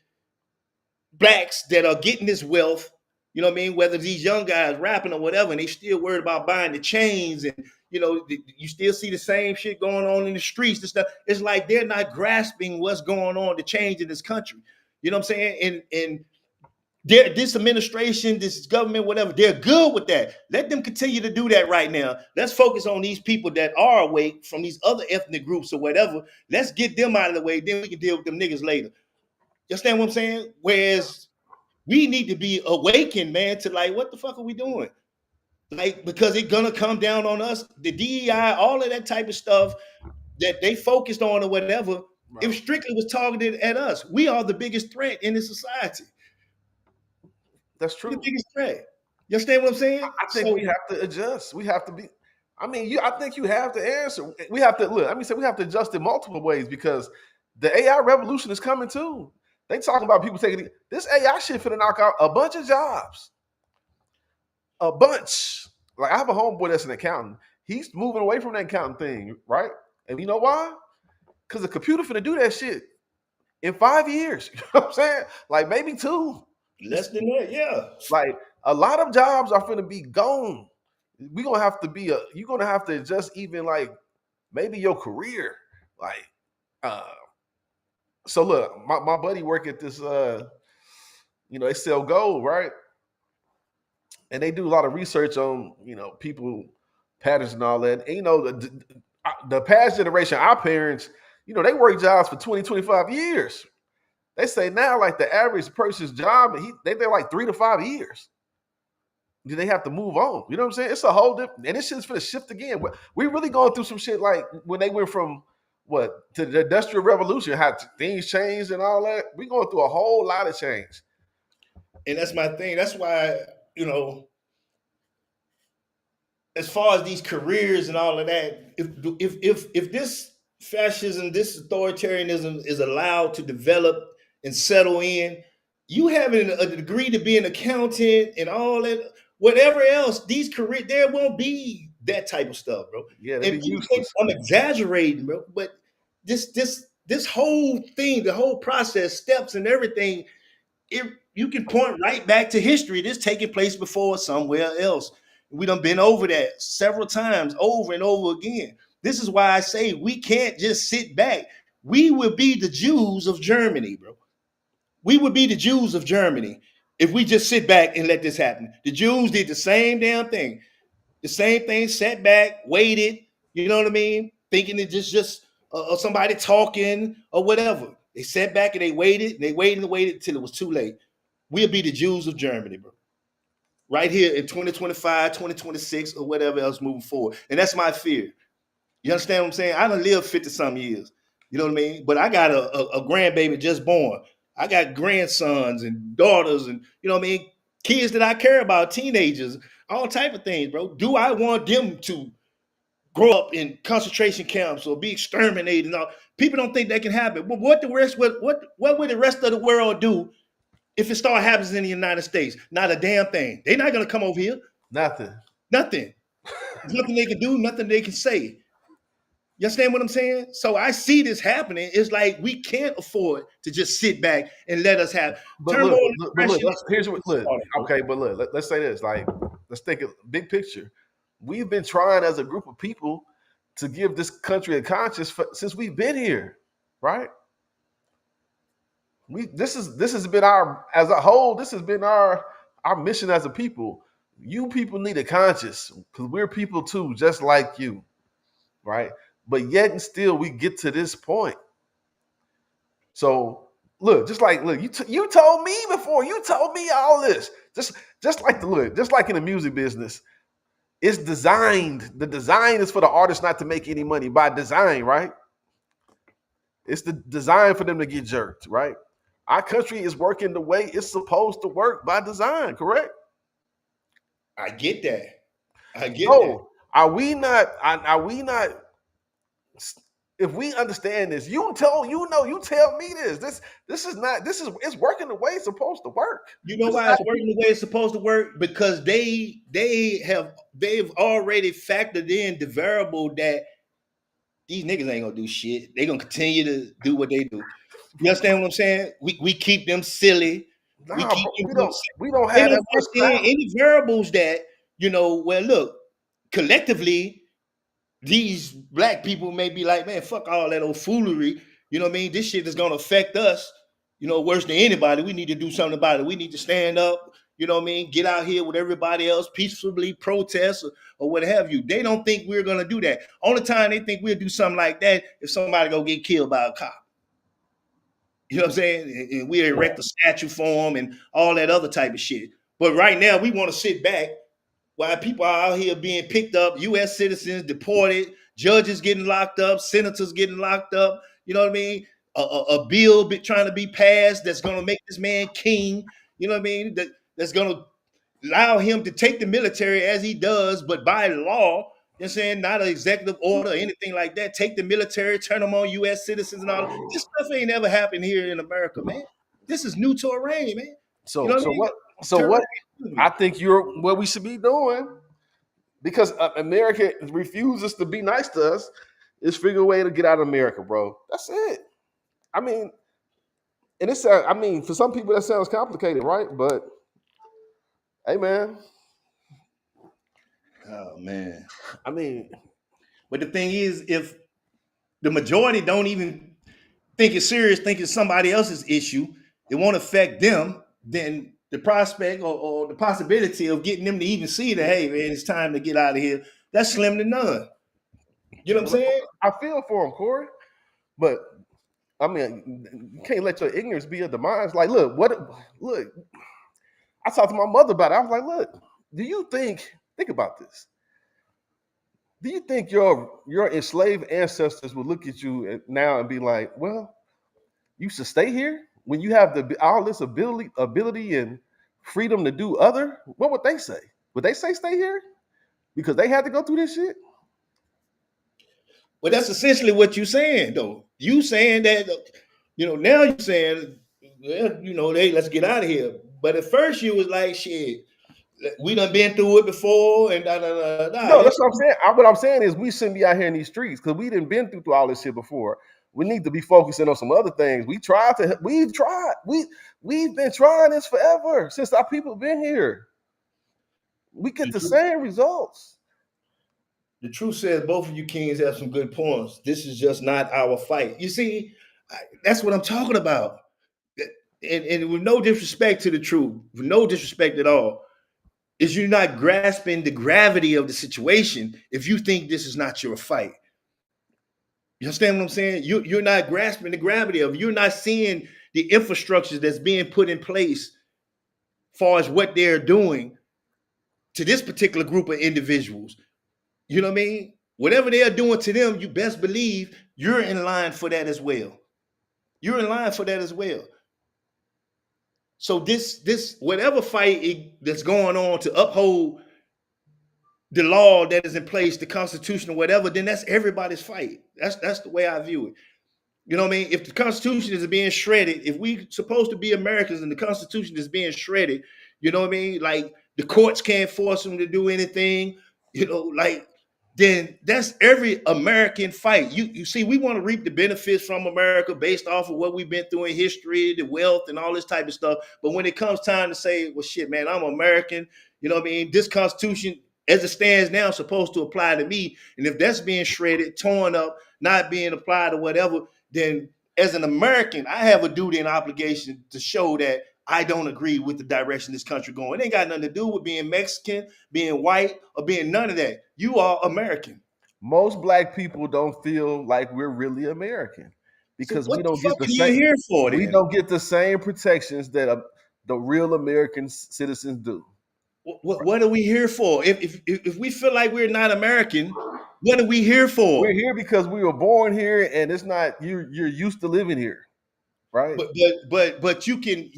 blacks that are getting this wealth, you know what I mean? Whether these young guys rapping or whatever, and they still worried about buying the chains, and you know, you still see the same shit going on in the streets and stuff. It's like they're not grasping what's going on to change in this country. You know what I'm saying? And this administration, this government, whatever, they're good with that. Let them continue to do that right now. Let's focus on these people that are awake from these other ethnic groups or whatever. Let's get them out of the way. Then we can deal with them niggas later. You understand what I'm saying? Whereas we need to be awakened, man, to like, what the fuck are we doing? Like, because it's gonna come down on us. The DEI, all of that type of stuff that they focused on or whatever, Right. if strictly was targeted at us. We are the biggest threat in this society. That's We're true. the biggest threat. You understand what I'm saying? I think we have to adjust. We have to be. I mean, I think you have to answer. We have to look. I mean, we have to adjust in multiple ways because the AI revolution is coming too. They talking about people taking this AI shit finna knock out a bunch of jobs. A bunch. Like I have a homeboy that's an accountant. He's moving away from that accounting thing, right? And you know why? Because the computer finna do that shit in 5 years. You know what I'm saying? Like maybe 2. Less than that, yeah. Like a lot of jobs are finna be gone. You're gonna have to adjust even like maybe your career. Like so look, my buddy work at this they sell gold, right? And they do a lot of research on, people patterns and all that. And the past generation, our parents, they work jobs for 20, 25 years. They say now, like the average person's job, they're like 3 to 5 years. then they have to move on. You know what I'm saying? It's a whole different, and this shit's for the shift again. We really going through some shit like when they went from what to the Industrial Revolution, how things changed and all that. We going through a whole lot of change. And that's my thing. That's why, you know, as far as these careers and all of that, if this fascism, this authoritarianism is allowed to develop and settle in, you having a degree to be an accountant and all that, whatever else, these career there won't be that type of stuff, bro. Yeah, And they be people think useless. I'm exaggerating, bro, but this whole thing, the whole process, steps and everything, you can point right back to history. This taking place before somewhere else. We done been over that several times, over and over again. This is why I say we can't just sit back. We would be the Jews of Germany, bro. We would be the Jews of Germany if we just sit back and let this happen. The Jews did the same damn thing. The same thing, sat back, waited, you know what I mean? Thinking it just somebody talking or whatever. They sat back and they waited and waited until it was too late. We'll be the Jews of Germany, bro. Right here in 2025, 2026, or whatever else moving forward. And that's my fear. You understand what I'm saying? I done lived 50-some years. You know what I mean? But I got a grandbaby just born. I got grandsons and daughters and, you know what I mean, kids that I care about, teenagers, all type of things, bro. Do I want them to grow up in concentration camps or be exterminated and all? People don't think that can happen. But what would the rest of the world do if it start happening in the United States? Not a damn thing. They're not gonna come over here. Nothing. Nothing. There's nothing they can do, nothing they can say. You understand what I'm saying? So I see this happening. It's like we can't afford to just sit back and let us have But turmoil. here's what okay, but look, let's say this. Like, let's think of big picture. We've been trying as a group of people to give this country a conscience since we've been here, right? This has been our as a whole. This has been our mission as a people. You people need a conscience because we're people too, just like you, right? But yet and still, we get to this point. So look, you told me before. You told me all this. Just like in the music business, it's designed. The design is for the artist not to make any money by design, right? It's the design for them to get jerked, right? Our country is working the way it's supposed to work by design, correct? I get that. So are we not? If we understand this, you tell me this. It's working the way it's supposed to work. You know why it's working the way it's supposed to work? Because they've already factored in the variable that these niggas ain't gonna do shit. They gonna continue to do what they do. You understand what I'm saying? We keep them silly. We don't have that much any variables that, you know, well, look, collectively, these black people may be like, man, fuck all that old foolery. You know what I mean? This shit is gonna affect us, you know, worse than anybody. We need to do something about it. We need to stand up, you know what I mean? Get out here with everybody else, peacefully protest or what have you. They don't think we're gonna do that. Only time they think we'll do something like that if somebody go get killed by a cop. You know what I'm saying? And we erect a statue for them and all that other type of shit. But right now, we want to sit back while people are out here being picked up, U.S. citizens deported, judges getting locked up, senators getting locked up. You know what I mean? A bill trying to be passed that's going to make this man king. You know what I mean? That's going to allow him to take the military as he does, but by law. You know what I'm saying? Not an executive order or anything like that. Take the military, turn them on U.S. citizens and all. This stuff ain't never happened here in America, man. This is new terrain, man. So what I think what we should be doing, because America refuses to be nice to us, is figure a way to get out of America, bro. That's it. I mean, for some people that sounds complicated, right? But hey, man. Oh man. I mean, but the thing is, if the majority don't even think it's serious, think it's somebody else's issue, it won't affect them, then the prospect or the possibility of getting them to even see that, hey, man, it's time to get out of here, that's slim to none. You know what I'm saying? I feel for him, Corey. But I mean, you can't let your ignorance be a demise. Like, look, I talked to my mother about it. I was like, look, you think about this? Do you think your enslaved ancestors would look at you now and be like, "Well, you should stay here when you have all this ability and freedom to do other"? What would they say? Would they say stay here because they had to go through this shit? But that's essentially what you're saying, though. You saying that, now you're saying, well, hey, let's get out of here. But at first you was like, shit, we done been through it before, and da da da da. No, that's what I'm saying. What I'm saying is we shouldn't be out here in these streets because we didn't been through all this shit before. We need to be focusing on some other things. We've been trying this forever since our people been here. We get the same results. The truth says both of you kings have some good points. This is just not our fight. You see, that's what I'm talking about. And with no disrespect to the truth, with no disrespect at all, is you're not grasping the gravity of the situation if you think this is not your fight. You understand what I'm saying? You're not grasping the gravity of it. You're not seeing the infrastructure that's being put in place as far as what they're doing to this particular group of individuals. You know what I mean? Whatever they're doing to them, you best believe you're in line for that as well. You're in line for that as well. So this whatever fight that's going on to uphold the law that is in place, the Constitution or whatever, then that's everybody's fight. That's the way I view it. You know what I mean? If the Constitution is being shredded, if we supposed to be Americans and the Constitution is being shredded, you know what I mean? Like the courts can't force them to do anything, then that's every American fight. You see, we want to reap the benefits from America based off of what we've been through in history, the wealth and all this type of stuff. But when it comes time to say, well, shit, man, I'm American, you know what I mean? This Constitution, as it stands now, is supposed to apply to me. And if that's being shredded, torn up, not being applied or whatever, then as an American, I have a duty and obligation to show that I don't agree with the direction this country going. It ain't got nothing to do with being Mexican, being white, or being none of that. You are American. Most black people don't feel like we're really American because So we don't get the same. Here for we don't get the same protections that the real American citizens do. What are we here for? If we feel like we're not American, what are we here for? We're here because we were born here, and it's not you're used to living here, right? But you can.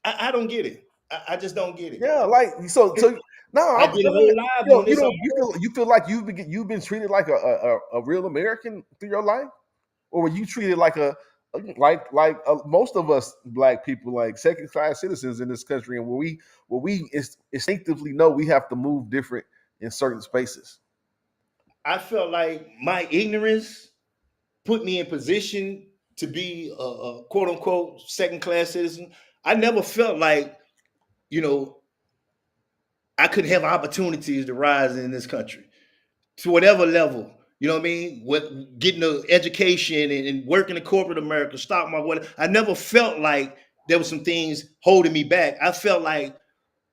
I don't get it. I just don't get it. Yeah, like so. No, I did a whole live on this. You feel like you've been treated like a real American through your life, or were you treated like most of us black people, like second class citizens in this country, and where we instinctively know we have to move different in certain spaces? I felt like my ignorance put me in position to be a quote unquote second class citizen. I never felt like, I could have opportunities to rise in this country to whatever level. You know what I mean? With getting an education and working in corporate America, stock market, whatever. I never felt like there was some things holding me back. I felt like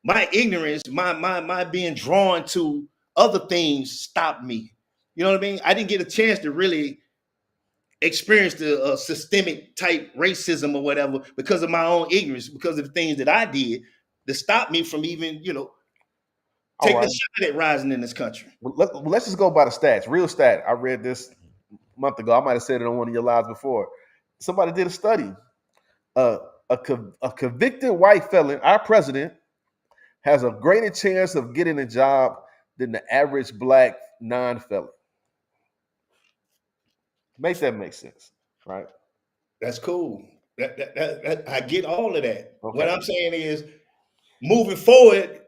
my ignorance, my being drawn to other things stopped me. You know what I mean? I didn't get a chance to really experience the systemic type racism or whatever because of my own ignorance, because of the things that I did that stopped me from even, taking a shot at rising in this country. Well, let's just go by the stats. Real stat. I read this a month ago. I might have said it on one of your lives before. Somebody did a study. A convicted white felon, our president, has a greater chance of getting a job than the average black non-felon. Make that make sense, right? That's cool. That I get all of that. Okay. What I'm saying is, moving forward,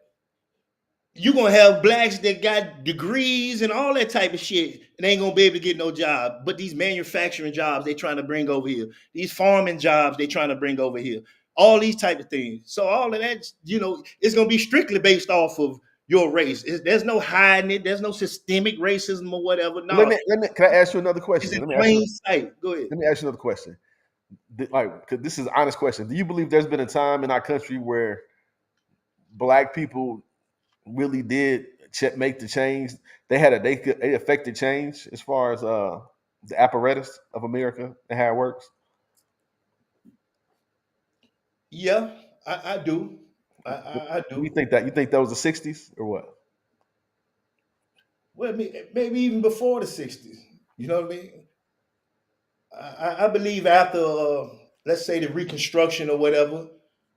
you're gonna have blacks that got degrees and all that type of shit, and they ain't gonna be able to get no job. But these manufacturing jobs they trying to bring over here, these farming jobs they trying to bring over here, all these type of things. So all of that, it's gonna be strictly based off of your race. There's no hiding it. There's no systemic racism or whatever. No. Can I ask you another question? It's in plain sight. Go ahead. Let me ask you another question. Because this is an honest question. Do you believe there's been a time in our country where black people really did make the change? They affected change as far as the apparatus of America and how it works? Yeah, I do. I Do you do. think that was the '60s or what? Well, maybe even before the '60s. You know what I mean? I believe after, let's say, the Reconstruction or whatever,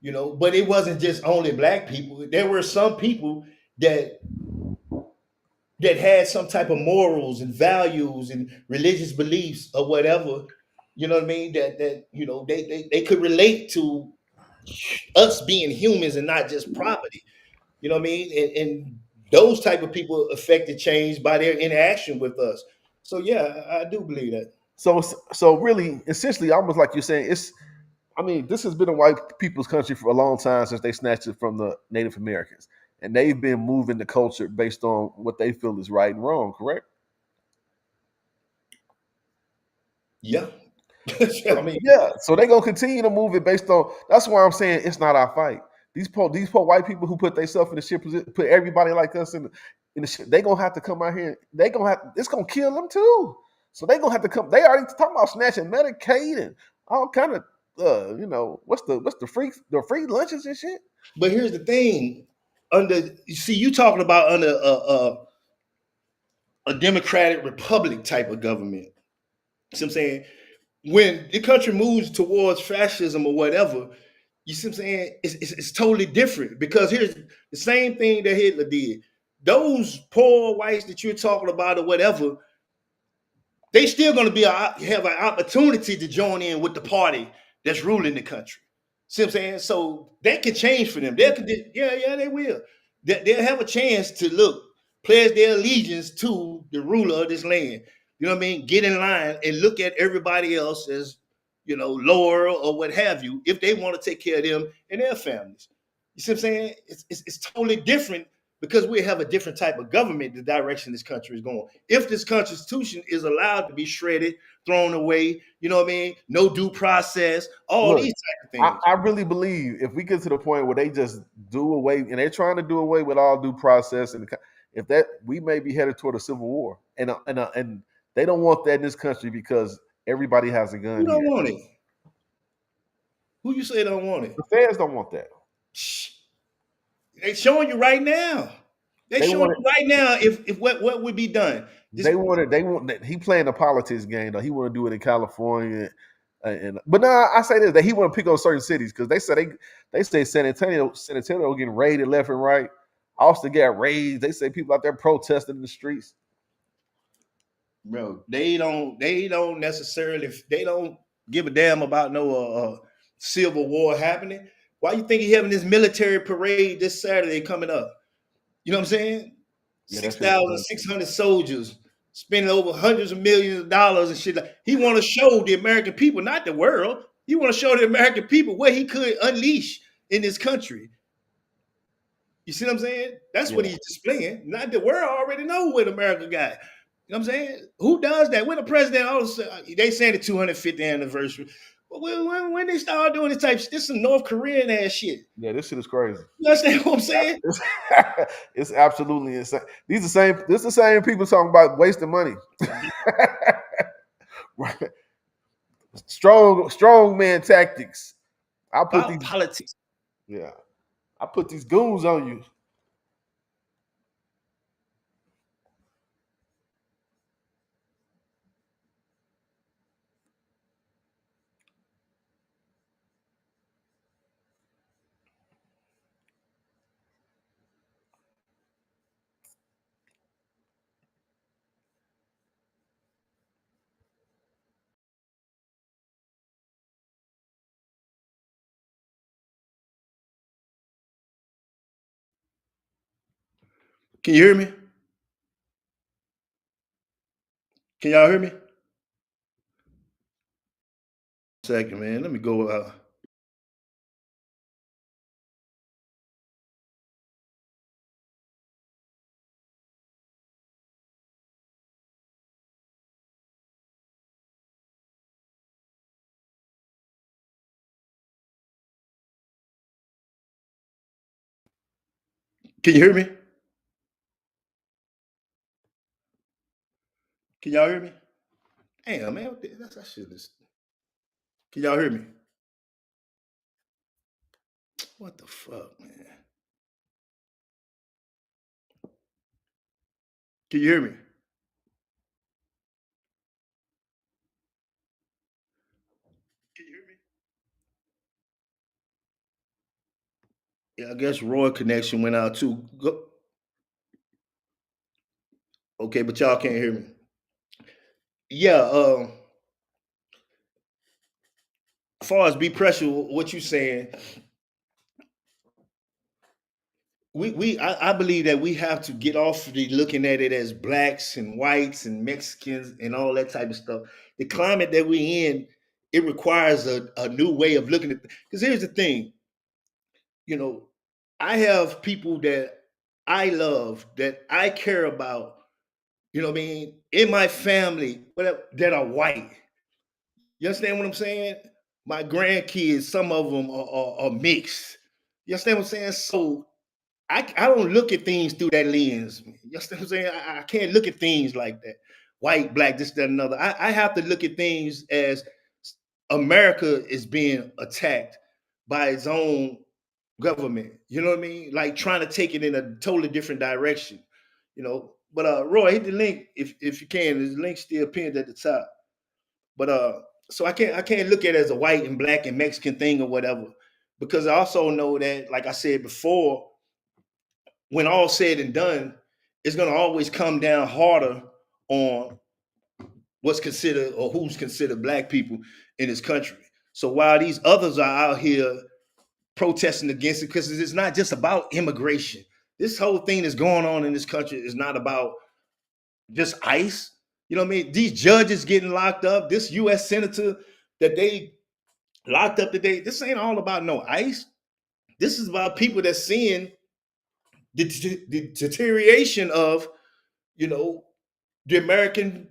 but it wasn't just only black people. There were some people that had some type of morals and values and religious beliefs or whatever. You know what I mean? That they could relate to us being humans and not just property. You know what I mean? And those type of people affected change by their interaction with us. So yeah, I do believe that. So really, essentially, almost like you're saying, it's. I mean, this has been a white people's country for a long time since they snatched it from the Native Americans, and they've been moving the culture based on what they feel is right and wrong. Correct? Yeah. I mean, Yeah. So they're gonna continue to move it based on. That's why I'm saying it's not our fight. These poor white people who put themselves in the shit position, put everybody like us in the shit. They gonna have to come out here. They gonna have. It's gonna kill them too. So they gonna have to come. They already talking about snatching Medicaid and all kind of. What's the free lunches and shit. but here's the thing. You see, you talking about under a democratic republic type of government. See what I'm saying? When the country moves towards fascism or whatever, you see what I'm saying? It's totally different because here's the same thing that Hitler did. Those poor whites that you're talking about or whatever, they still going to have an opportunity to join in with the party that's ruling the country. See what I'm saying? So that can change for them. Yeah, they will. They'll have a chance to pledge their allegiance to the ruler of this land. You know what I mean? Get in line and look at everybody else as, lower or what have you, if they want to take care of them and their families. You see what I'm saying? It's totally different because we have a different type of government, the direction this country is going. If this constitution is allowed to be shredded, thrown away, you know what I mean? No due process, all Look, these type of I, things. I really believe if we get to the point where they just do away, and they're trying to do away with all due process, and if that we may be headed toward a civil war, and they don't want that in this country because everybody has a Who gun don't here. want it? Who you say don't want it? The feds don't want that. Shh. They showing you right now. They They showing want you right now if what would be done. They wanted. They want that he playing the politics game though. He want to do it in California, but now I say this that he want to pick on certain cities because they say San Antonio getting raided left and right. Austin got raided. They say people out there protesting in the streets. Bro, they don't necessarily, they don't give a damn about no civil war happening. Why you think he having this military parade this Saturday coming up? You know what I'm saying? Yeah, Six that's just thousand crazy. 600 soldiers spending over hundreds of millions of dollars and shit. He want to show the American people, not the world. He want to show the American people what he could unleash in this country. You see what I'm saying? That's what Yeah, he's displaying. Not the world already know what America got. You know what I'm saying? Who does that? When the president all of a sudden, they saying the 250th anniversary. But when they start doing this type, this some North Korean ass shit. yeah, this shit is crazy. You understand what I'm saying? It's, it's absolutely insane. This the same people talking about wasting money. Right. Strong man tactics. I put About these politics. yeah. I put these goons on you. Can you hear me? Can y'all hear me? Second, man. Let me go. Can you hear me? Can y'all hear me? Damn, man. That's that shit. Can y'all hear me? What the fuck, man? Can you hear me? Yeah, I guess Roy connection went out too. Okay, but y'all can't hear me. Yeah, as far as be pressure, what you saying? I believe that we have to get off the looking at it as blacks and whites and Mexicans and all that type of stuff. The climate that we're in, it requires a new way of looking at. Because here's the thing, you know, I have people that I love, that I care about, you know what I mean, in my family, whatever, that are white. You understand what I'm saying? My grandkids, some of them are mixed. You understand what I'm saying? So I don't look at things through that lens. You understand what I'm saying? I can't look at things like that. White, black, this, that, another. I have to look at things as America is being attacked by its own government. You know what I mean? Like trying to take it in a totally different direction. You know. But Roy, hit the link if you can. There's a link still pinned at the top. But so I can't look at it as a white and black and Mexican thing or whatever. Because I also know that, like I said before, when all said and done, it's going to always come down harder on what's considered or who's considered black people in this country. So while these others are out here protesting against it, because it's not just about immigration. This whole thing that's going on in this country is not about just ICE. You know what I mean? These judges getting locked up, this U.S. senator that they locked up today, this ain't all about no ICE. This is about people that's seeing the deterioration of, you know, the American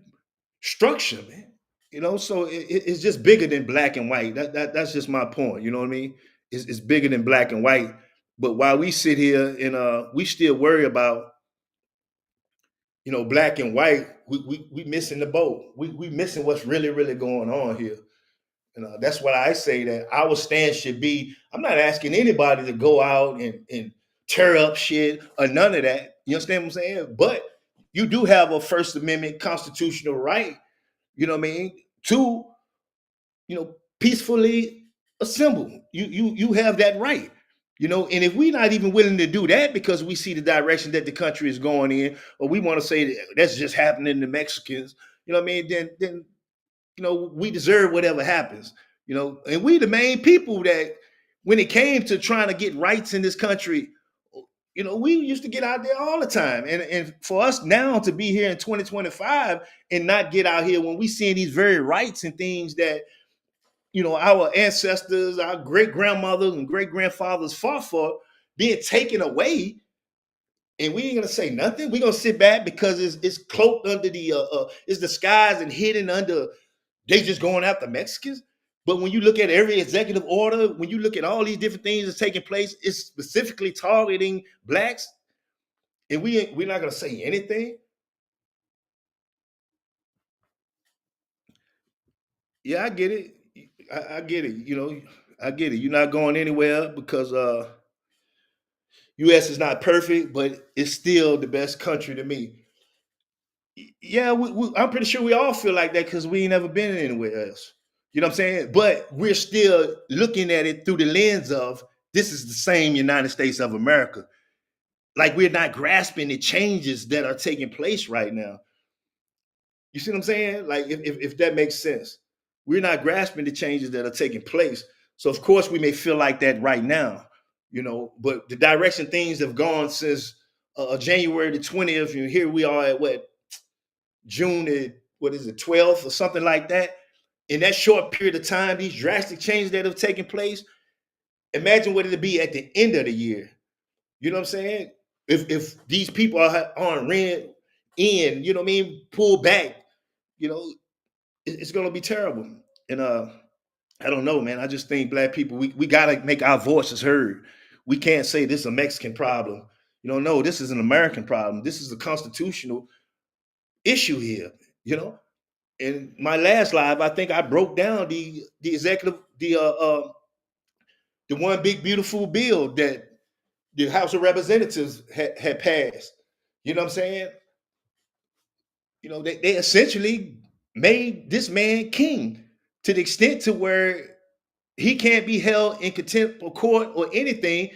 structure, man. You know, so it's just bigger than black and white. That's just my point. You know what I mean? It's bigger than black and white. But while we sit here and we still worry about, you know, black and white, we missing the boat. We missing what's really going on here. You know, that's what I say that our stance should be. I'm not asking anybody to go out and tear up shit or none of that. You understand what I'm saying? But you do have a First Amendment constitutional right, you know what I mean, to, you know, peacefully assemble. You have that right. You know, and if we're not even willing to do that because we see the direction that the country is going in, or we want to say that that's just happening to Mexicans, you know what I mean, then you know, we deserve whatever happens, you know, and we the main people that when it came to trying to get rights in this country, you know, we used to get out there all the time. And for us now to be here in 2025 and not get out here when we seeing these very rights and things that, you know, our ancestors, our great grandmothers and great grandfathers fought for being taken away, and we ain't gonna say nothing. We're gonna sit back because it's cloaked under the it's disguised and hidden under they just going after Mexicans. But when you look at every executive order, when you look at all these different things that's taking place, it's specifically targeting blacks, and we're not gonna say anything. Yeah, I get it. I get it. You know, I get it. You're not going anywhere because U.S. is not perfect, but it's still the best country to me. Yeah, I'm pretty sure we all feel like that because we ain't never been anywhere else. You know what I'm saying? But we're still looking at it through the lens of this is the same United States of America. Like we're not grasping the changes that are taking place right now. You see what I'm saying? Like if that makes sense. We're not grasping the changes that are taking place. So of course we may feel like that right now, you know, but the direction things have gone since January the 20th, and here we are at what, June the, what is it, 12th or something like that. In that short period of time, these drastic changes that have taken place, imagine what it'll be at the end of the year. You know what I'm saying? If these people aren't rent in, you know what I mean, pull back, you know, it's gonna be terrible. And I don't know, man. I just think black people, we gotta make our voices heard. We can't say this is a Mexican problem. You know, no, this is an American problem. This is a constitutional issue here, you know. In my last live, I think I broke down the executive, the one big beautiful bill that the House of Representatives had passed. You know what I'm saying? You know, they essentially made this man king to the extent to where he can't be held in contempt of court or anything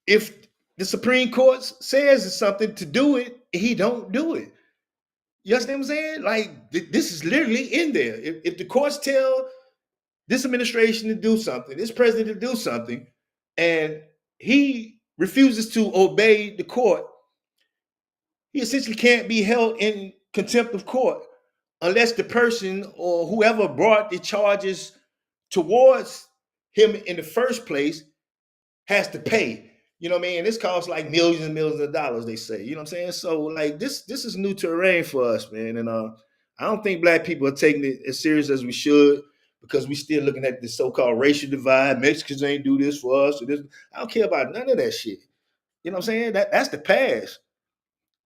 if the Supreme Court says something to do it, he don't do it. You understand what I'm saying? Like this is literally in there. If the courts tell this administration to do something, this president to do something, and he refuses to obey the court, he essentially can't be held in contempt of court unless the person or whoever brought the charges towards him in the first place has to pay. You know what I mean? And this costs like millions and millions of dollars, they say. You know what I'm saying? So like this is new terrain for us, man. And I don't think black people are taking it as serious as we should because we still looking at the so-called racial divide. Mexicans ain't do this for us. Or this. I don't care about none of that shit. You know what I'm saying? That's the past.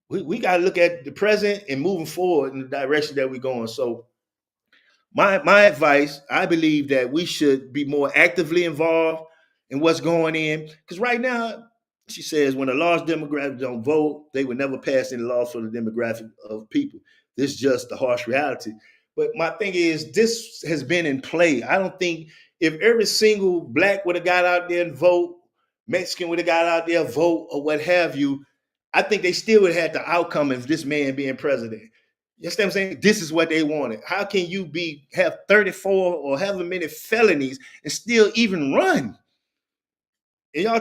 We got to look at the present and moving forward in the direction that we're going. So my advice, I believe that we should be more actively involved in what's going in. Because right now, she says, when a large demographic don't vote, they would never pass any laws for the demographic of people. This is just the harsh reality. But my thing is, this has been in play. I don't think if every single black would have got out there and vote, Mexican would have got out there, vote, or what have you, I think they still would have had the outcome of this man being president. You understand what I'm saying? This is what they wanted. How can you have 34 or however many felonies and still even run? And y'all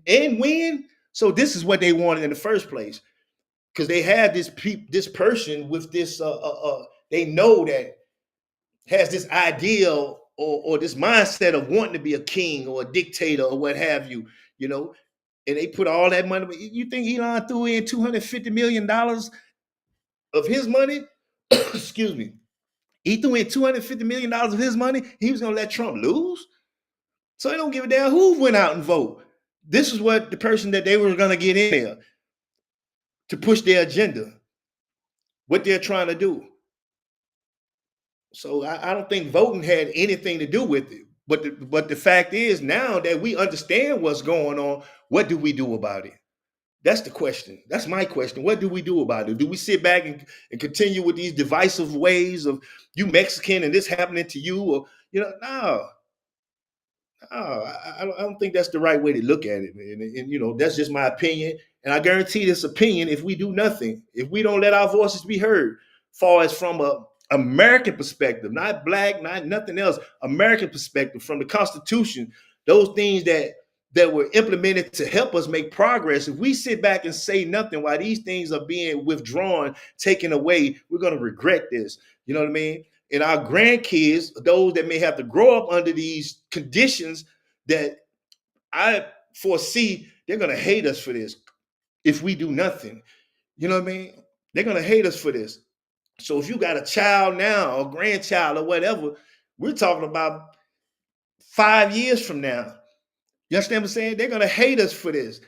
and win? So this is what they wanted in the first place. Because they had this person with this they know that has this ideal or this mindset of wanting to be a king or a dictator or what have you, you know, and they put all that money. You think Elon threw in $250 million of his money? Excuse me. He threw in $250 million of his money. He was going to let Trump lose. So they don't give a damn who went out and vote. This is what the person that they were going to get in there to push their agenda, what they're trying to do. So I don't think voting had anything to do with it. But the fact is, now that we understand what's going on, what do we do about it? That's the question. That's my question. What do we do about it? Do we sit back and continue with these divisive ways of you Mexican and this happening to you? Or, you know, no, I don't think that's the right way to look at it, man. And, you know, that's just my opinion. And I guarantee this opinion, if we do nothing, if we don't let our voices be heard, far as from a American perspective, not black, not nothing else, American perspective, from the Constitution, those things that were implemented to help us make progress. If we sit back and say nothing while these things are being withdrawn, taken away, we're going to regret this. You know what I mean? And our grandkids, those that may have to grow up under these conditions that I foresee, they're going to hate us for this if we do nothing. You know what I mean? They're going to hate us for this. So if you got a child now or grandchild or whatever, we're talking about 5 years from now. You understand what I'm saying? They're going to hate us for this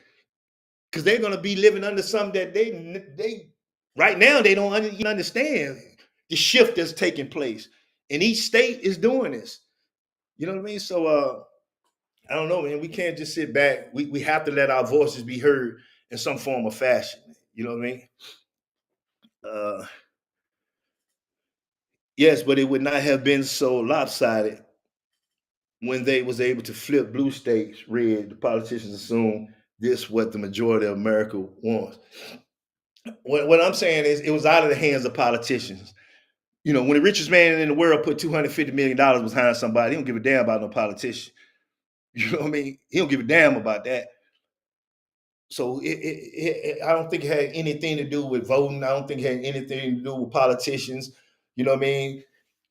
because they're going to be living under something that they right now, they don't even understand the shift that's taking place. And each state is doing this. You know what I mean? So I don't know, man. We can't just sit back. We have to let our voices be heard in some form or fashion. You know what I mean? Yes, but it would not have been so lopsided when they was able to flip blue states red. The politicians assume this what the majority of America wants. What I'm saying is it was out of the hands of politicians. You know, when the richest man in the world put $250 million behind somebody, he don't give a damn about no politician. You know what I mean? He don't give a damn about that. So I don't think it had anything to do with voting. I don't think it had anything to do with politicians. You know what I mean?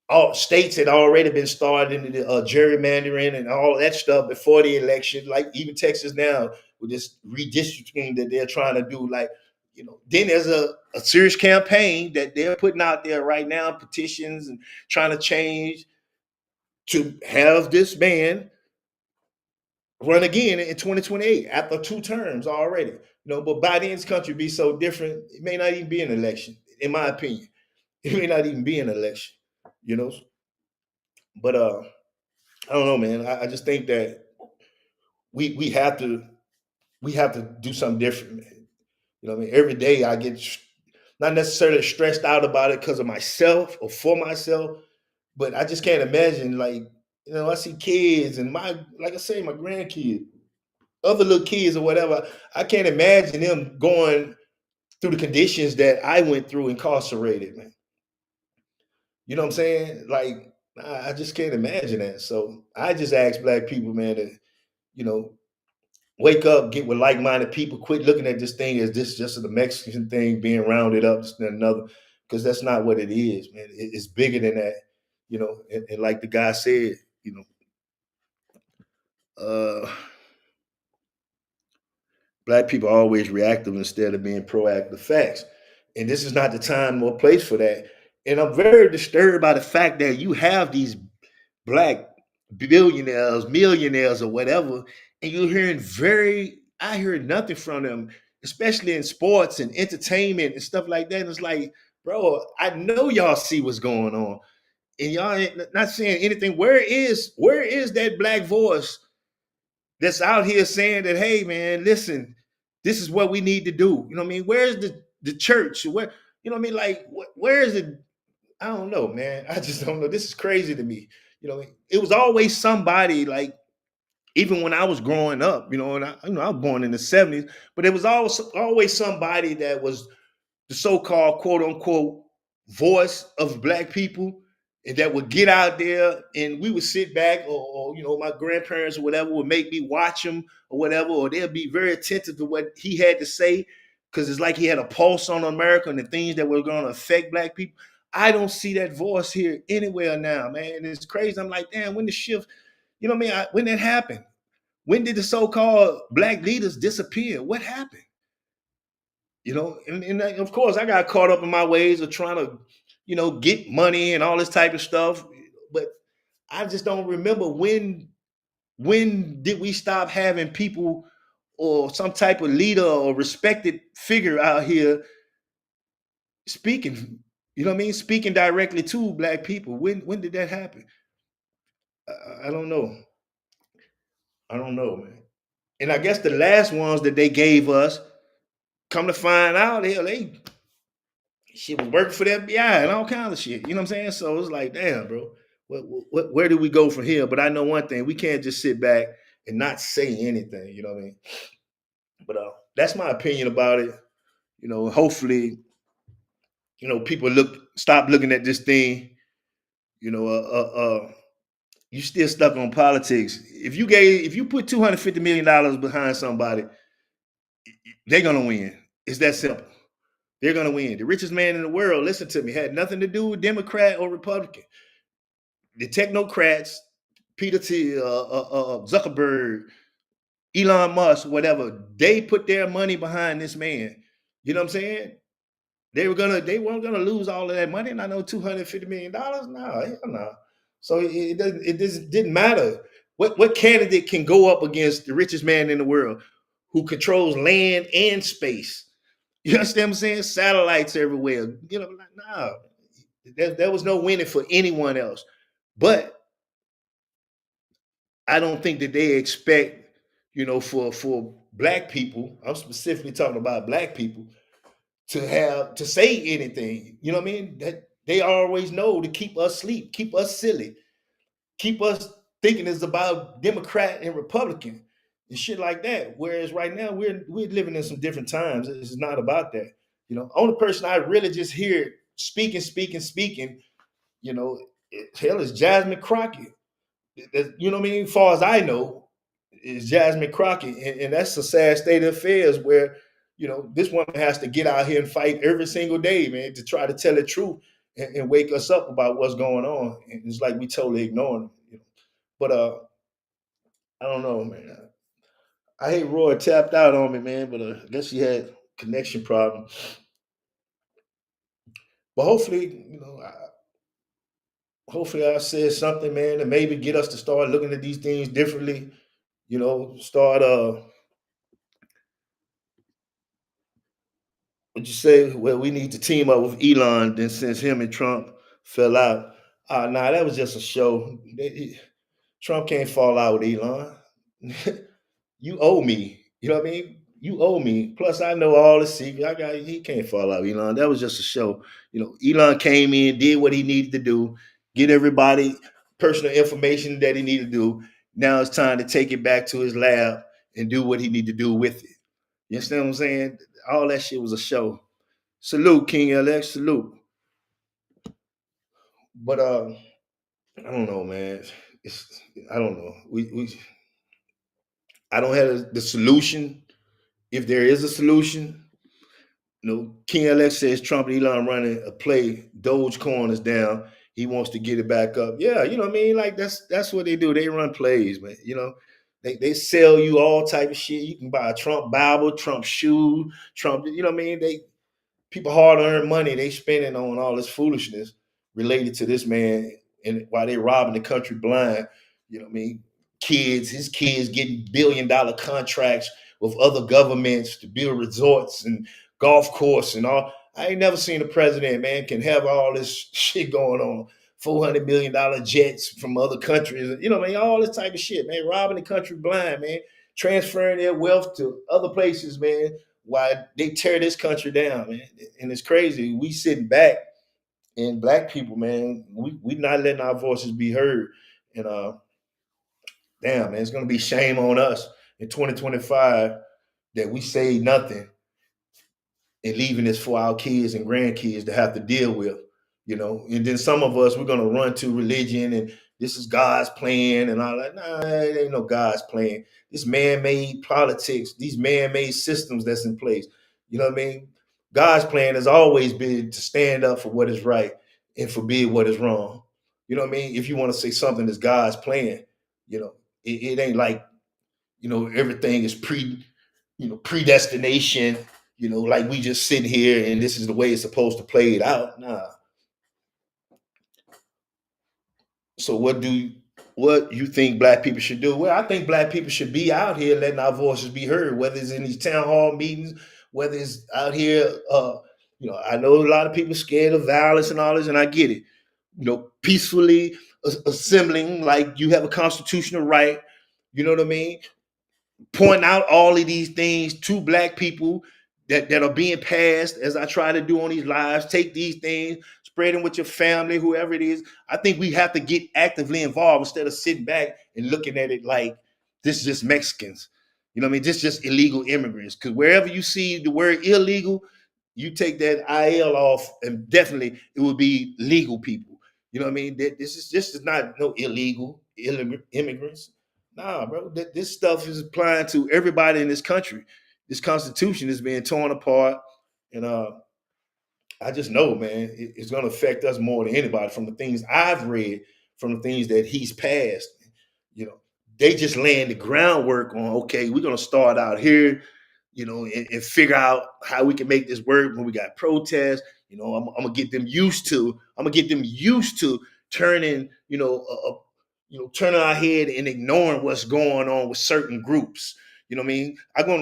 All states had already been started in the gerrymandering and all that stuff before the election, like even Texas now with this redistricting that they're trying to do. Like, you know, then there's a serious campaign that they're putting out there right now, petitions and trying to change to have this man run again in 2028 after 2 terms already. You know, but by then this country be so different, it may not even be an election, in my opinion. It may not even be an election, you know. But I don't know, man. I just think that we have to do something different, man. You know what I mean? Every day I get not necessarily stressed out about it because of myself or for myself, but I just can't imagine, like, I see kids and like I say, my grandkids, other little kids or whatever. I can't imagine them going through the conditions that I went through incarcerated, man. You know what I'm saying? Like, I just can't imagine that. So I just ask black people, man, to, you know, wake up, get with like-minded people, quit looking at this thing as this just a Mexican thing being rounded up, just another, because that's not what it is, man. It's bigger than that, and like the guy said, uh, black people are always reactive instead of being proactive. Facts. And this is not the time or place for that. And I'm very disturbed by the fact that you have these black billionaires, millionaires, or whatever, and you're hearing I hear nothing from them, especially in sports and entertainment and stuff like that. And it's like, bro, I know y'all see what's going on, and y'all ain't not saying anything. Where is that black voice that's out here saying that, hey, man, listen, this is what we need to do? You know what I mean? Where's the church? Where, you know what I mean? Like, where is it? I don't know, man. I just don't know. This is crazy to me. It was always somebody, like, even when I was growing up, and I was born in the 70s, but it was always somebody that was the so-called quote unquote voice of black people, and that would get out there, and we would sit back, or my grandparents or whatever would make me watch him or whatever, or they'll be very attentive to what he had to say, because it's like he had a pulse on America and the things that were going to affect black people. I don't see that voice here anywhere now, man. It's crazy. I'm like, damn, when the shift, you know what I mean? When that happened? When did the so-called black leaders disappear? What happened? And of course I got caught up in my ways of trying to, get money and all this type of stuff. But I just don't remember when did we stop having people or some type of leader or respected figure out here speaking, speaking directly to black people. When did that happen? I don't know. I don't know, man. And I guess the last ones that they gave us, come to find out, hell, they shit was working for the FBI and all kinds of shit. You know what I'm saying? So it's like, damn, bro, where do we go from here? But I know one thing: we can't just sit back and not say anything. You know what I mean? But that's my opinion about it. Hopefully, people stop looking at this thing. You still stuck on politics. If you put $250 million behind somebody, they're gonna win. It's that simple. They're gonna win. The richest man in the world, listen to me, had nothing to do with Democrat or Republican. The technocrats, Peter Zuckerberg, Elon Musk, whatever, they put their money behind this man. You know what I'm saying? They weren't gonna lose all of that money. And I know $250 million. No, hell no. So it didn't matter. What candidate can go up against the richest man in the world who controls land and space? You understand what I'm saying? Satellites everywhere. Nah. There was no winning for anyone else. But I don't think that they expect, for black people, I'm specifically talking about black people, to say anything. You know what I mean? That they always know to keep us asleep, keep us silly, keep us thinking it's about Democrat and Republican and shit like that. Whereas right now we're living in some different times. It's not about that. Only person I really just hear speaking, hell is Jasmine Crockett. You know what I mean? As far as I know, is Jasmine Crockett, and that's a sad state of affairs where this woman has to get out here and fight every single day, man, to try to tell the truth and wake us up about what's going on. And it's like we totally ignoring them. But I don't know, man. I hate Roy tapped out on me, man, but I guess he had connection problem. But hopefully, hopefully I said something, man, to maybe get us to start looking at these things differently. Start what you say? Well, we need to team up with Elon. Then since him and Trump fell out, nah, that was just a show. Trump can't fall out with Elon. You owe me. You know what I mean? You owe me. Plus, I know all the secrets. He can't fall out with Elon. That was just a show. You know, Elon came in, did what he needed to do, get everybody personal information that he needed to do. Now it's time to take it back to his lab and do what he need to do with it. You understand what I'm saying? All that shit was a show. Salute, King LX, salute. But I don't know, man. I don't know. I don't have the solution. If there is a solution, you know, King LX says Trump and Elon running a play. Dogecoin is down. He wants to get it back up. Yeah, you know what I mean? Like that's what they do. They run plays, man. You know, they sell you all type of shit. You can buy a Trump Bible, Trump shoe, Trump. You know what I mean? People hard earned money. They spending on all this foolishness related to this man, and while they robbing the country blind. You know what I mean? His kids getting $1 billion contracts with other governments to build resorts and golf course and all. I ain't never seen a president, man, can have all this shit going on. $400 million jets from other countries, you know, man, all this type of shit, man. Robbing the country blind, man. Transferring their wealth to other places, man. Why they tear this country down, man. And it's crazy. We sitting back, and black people, man, we not letting our voices be heard. And damn, man, it's gonna be shame on us in 2025 that we say nothing and leaving this for our kids and grandkids to have to deal with, you know. And then some of us, we're gonna run to religion and this is God's plan and all that. Nah, it ain't no God's plan. This man-made politics, these man-made systems that's in place. You know what I mean? God's plan has always been to stand up for what is right and forbid what is wrong. You know what I mean? If you want to say something is God's plan, you know, it ain't like, you know, everything is predestination, you know, like we just sit here and this is the way it's supposed to play it out. Nah. So what you think black people should do? Well, I think black people should be out here letting our voices be heard, whether it's in these town hall meetings, whether it's out here, you know, I know a lot of people scared of violence and all this, and I get it. You know, peacefully assembling like you have a constitutional right, you know what I mean? Point out all of these things to black people that are being passed, as I try to do on these lives. Take these things, spread them with your family, whoever it is. I think we have to get actively involved instead of sitting back and looking at it like this is just Mexicans. You know what I mean? This is just illegal immigrants. Because wherever you see the word illegal, you take that IL off, and definitely it would be legal people. You know what I mean? This is not no illegal immigrants. Nah, bro. This stuff is applying to everybody in this country. This Constitution is being torn apart, and I just know, man, it's going to affect us more than anybody. From the things I've read, from the things that he's passed, you know, they just laying the groundwork on. Okay, we're going to start out here, you know, and figure out how we can make this work. When we got protests, you know, I'm gonna get them used to. I'm gonna get them used to turning, turning our head and ignoring what's going on with certain groups. You know what I mean?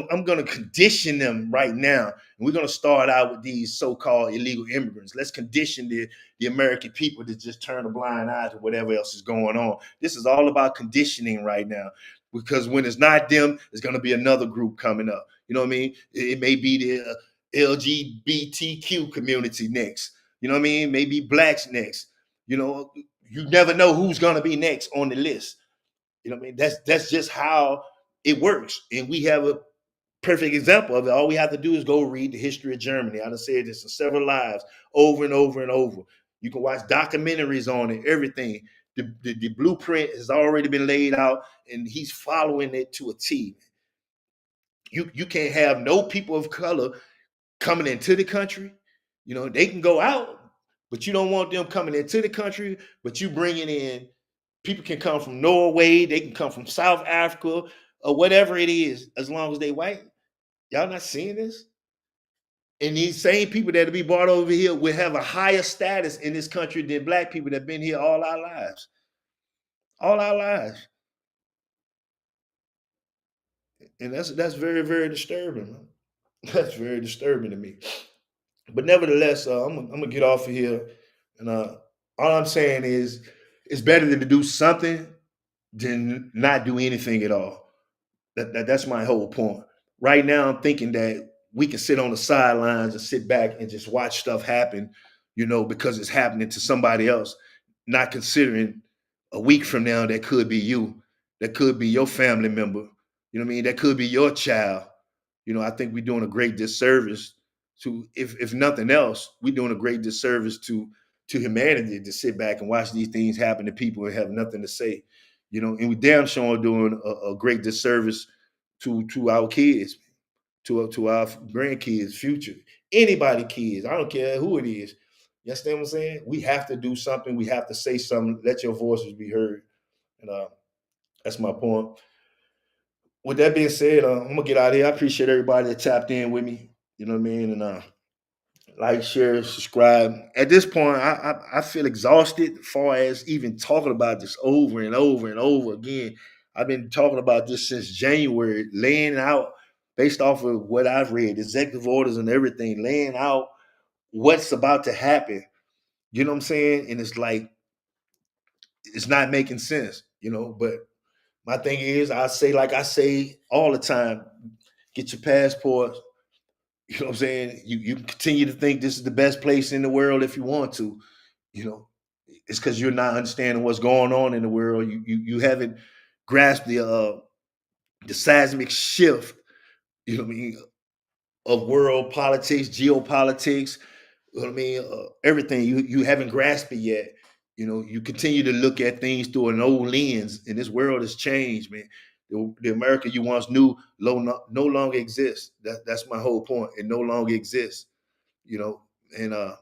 I'm gonna condition them right now, and we're gonna start out with these so-called illegal immigrants. Let's condition the American people to just turn a blind eye to whatever else is going on. This is all about conditioning right now, because when it's not them, it's gonna be another group coming up. You know what I mean? It may be the LGBTQ community next. You know what I mean? Maybe blacks next. You know, you never know who's gonna be next on the list. You know what I mean? That's just how it works. And we have a perfect example of it. All we have to do is go read the history of Germany. I've said this in several lives over and over and over. You can watch documentaries on it, everything. The blueprint has already been laid out, and he's following it to a T. You can't have no people of color coming into the country. You know, they can go out, but you don't want them coming into the country, but you bringing in people can come from Norway, they can come from South Africa, or whatever it is, as long as they white. Y'all not seeing this? And these same people that'll be brought over here will have a higher status in this country than black people that have been here all our lives. All our lives. And that's very, very disturbing. Man. That's very disturbing to me. But nevertheless, I'm gonna get off of here. And all I'm saying is it's better to do something than not do anything at all. That's my whole point. Right now, I'm thinking that we can sit on the sidelines and sit back and just watch stuff happen, because it's happening to somebody else, not considering a week from now that could be you, that could be your family member, that could be your child. I think we're doing a great disservice to, if nothing else, we're doing a great disservice to humanity to sit back and watch these things happen to people and have nothing to say. And we damn sure are doing a great disservice to our kids, to our grandkids' future, anybody kids. I don't care who it is. You understand what I'm saying? We have to do something. We have to say something. Let your voices be heard. And that's my point. With that being said, I'm gonna get out of here. I appreciate everybody that tapped in with me. You know what I mean? And like, share, subscribe. At this point, I feel exhausted as far as even talking about this over and over and over again. I've been talking about this since January, laying out based off of what I've read, executive orders and everything, laying out what's about to happen. You know what I'm saying? And it's like, it's not making sense, but my thing is, I say all the time, get your passport. You know what I'm saying? You continue to think this is the best place in the world if you want to. It's because you're not understanding what's going on in the world. You haven't grasped the seismic shift, you know what I mean, of world politics, geopolitics, you know what I mean, everything. You haven't grasped it yet. You continue to look at things through an old lens, and this world has changed, man. The America you once knew no longer exists. That's my whole point. It no longer exists, and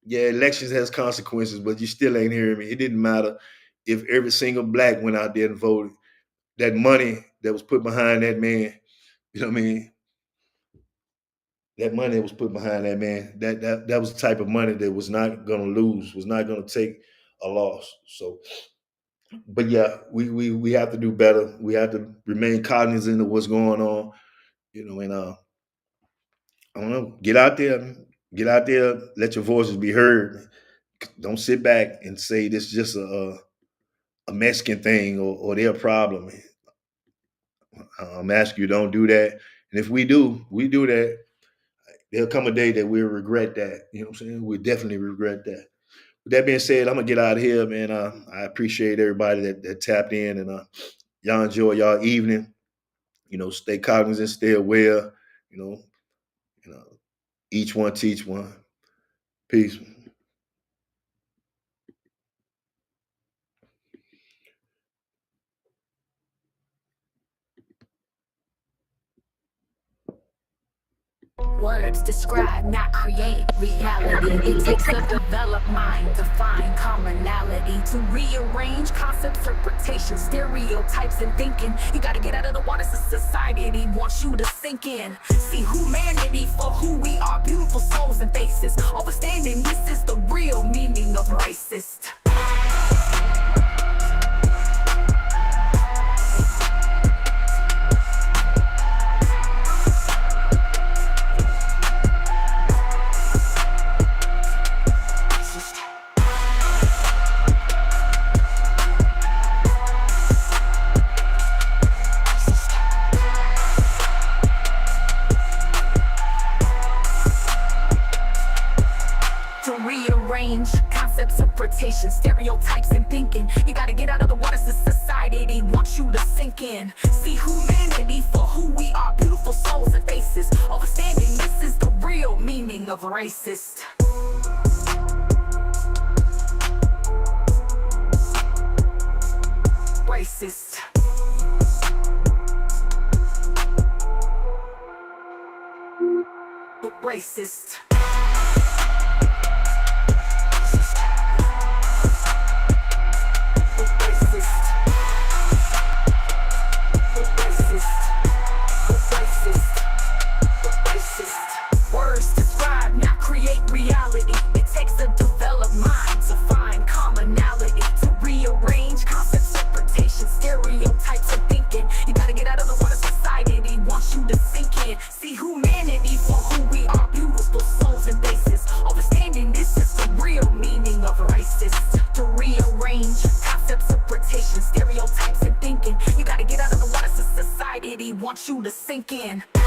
yeah, elections has consequences, but you still ain't hearing me. It didn't matter if every single black went out there and voted. That money that was put behind that man, you know what I mean? That money that was put behind that man, that was the type of money that was not gonna lose, was not gonna take a loss. So, but yeah, we have to do better. We have to remain cognizant of what's going on, and I don't know, get out there, let your voices be heard. Don't sit back and say this is just a Mexican thing or their problem. I'm asking you, don't do that. And if we do that, there'll come a day that we'll regret that. You know what I'm saying? We'll definitely regret that. With that being said, I'm gonna get out of here, man. I appreciate everybody that tapped in, and y'all enjoy y'all evening. Stay cognizant, stay aware. Each one teach one. Peace. Words describe, not create reality. It takes a developed mind to find commonality, to rearrange concepts, interpretations, stereotypes, and thinking. You gotta get out of the waters of society wants you to sink in. See humanity for who we are, beautiful souls and faces. Understanding this is the real meaning of racist. Concepts, interpretations, stereotypes, and thinking. You gotta get out of the waters of society wants you to sink in. See humanity for who we are, beautiful souls and faces. Understanding this is the real meaning of racist. Racist. Racist. Words describe, not create reality. It takes a developed mind to find commonality, to rearrange concepts, interpretations, stereotypes, and thinking. You gotta get out of the water society wants you to sink in. See humanity for who we are, beautiful want you to sink in.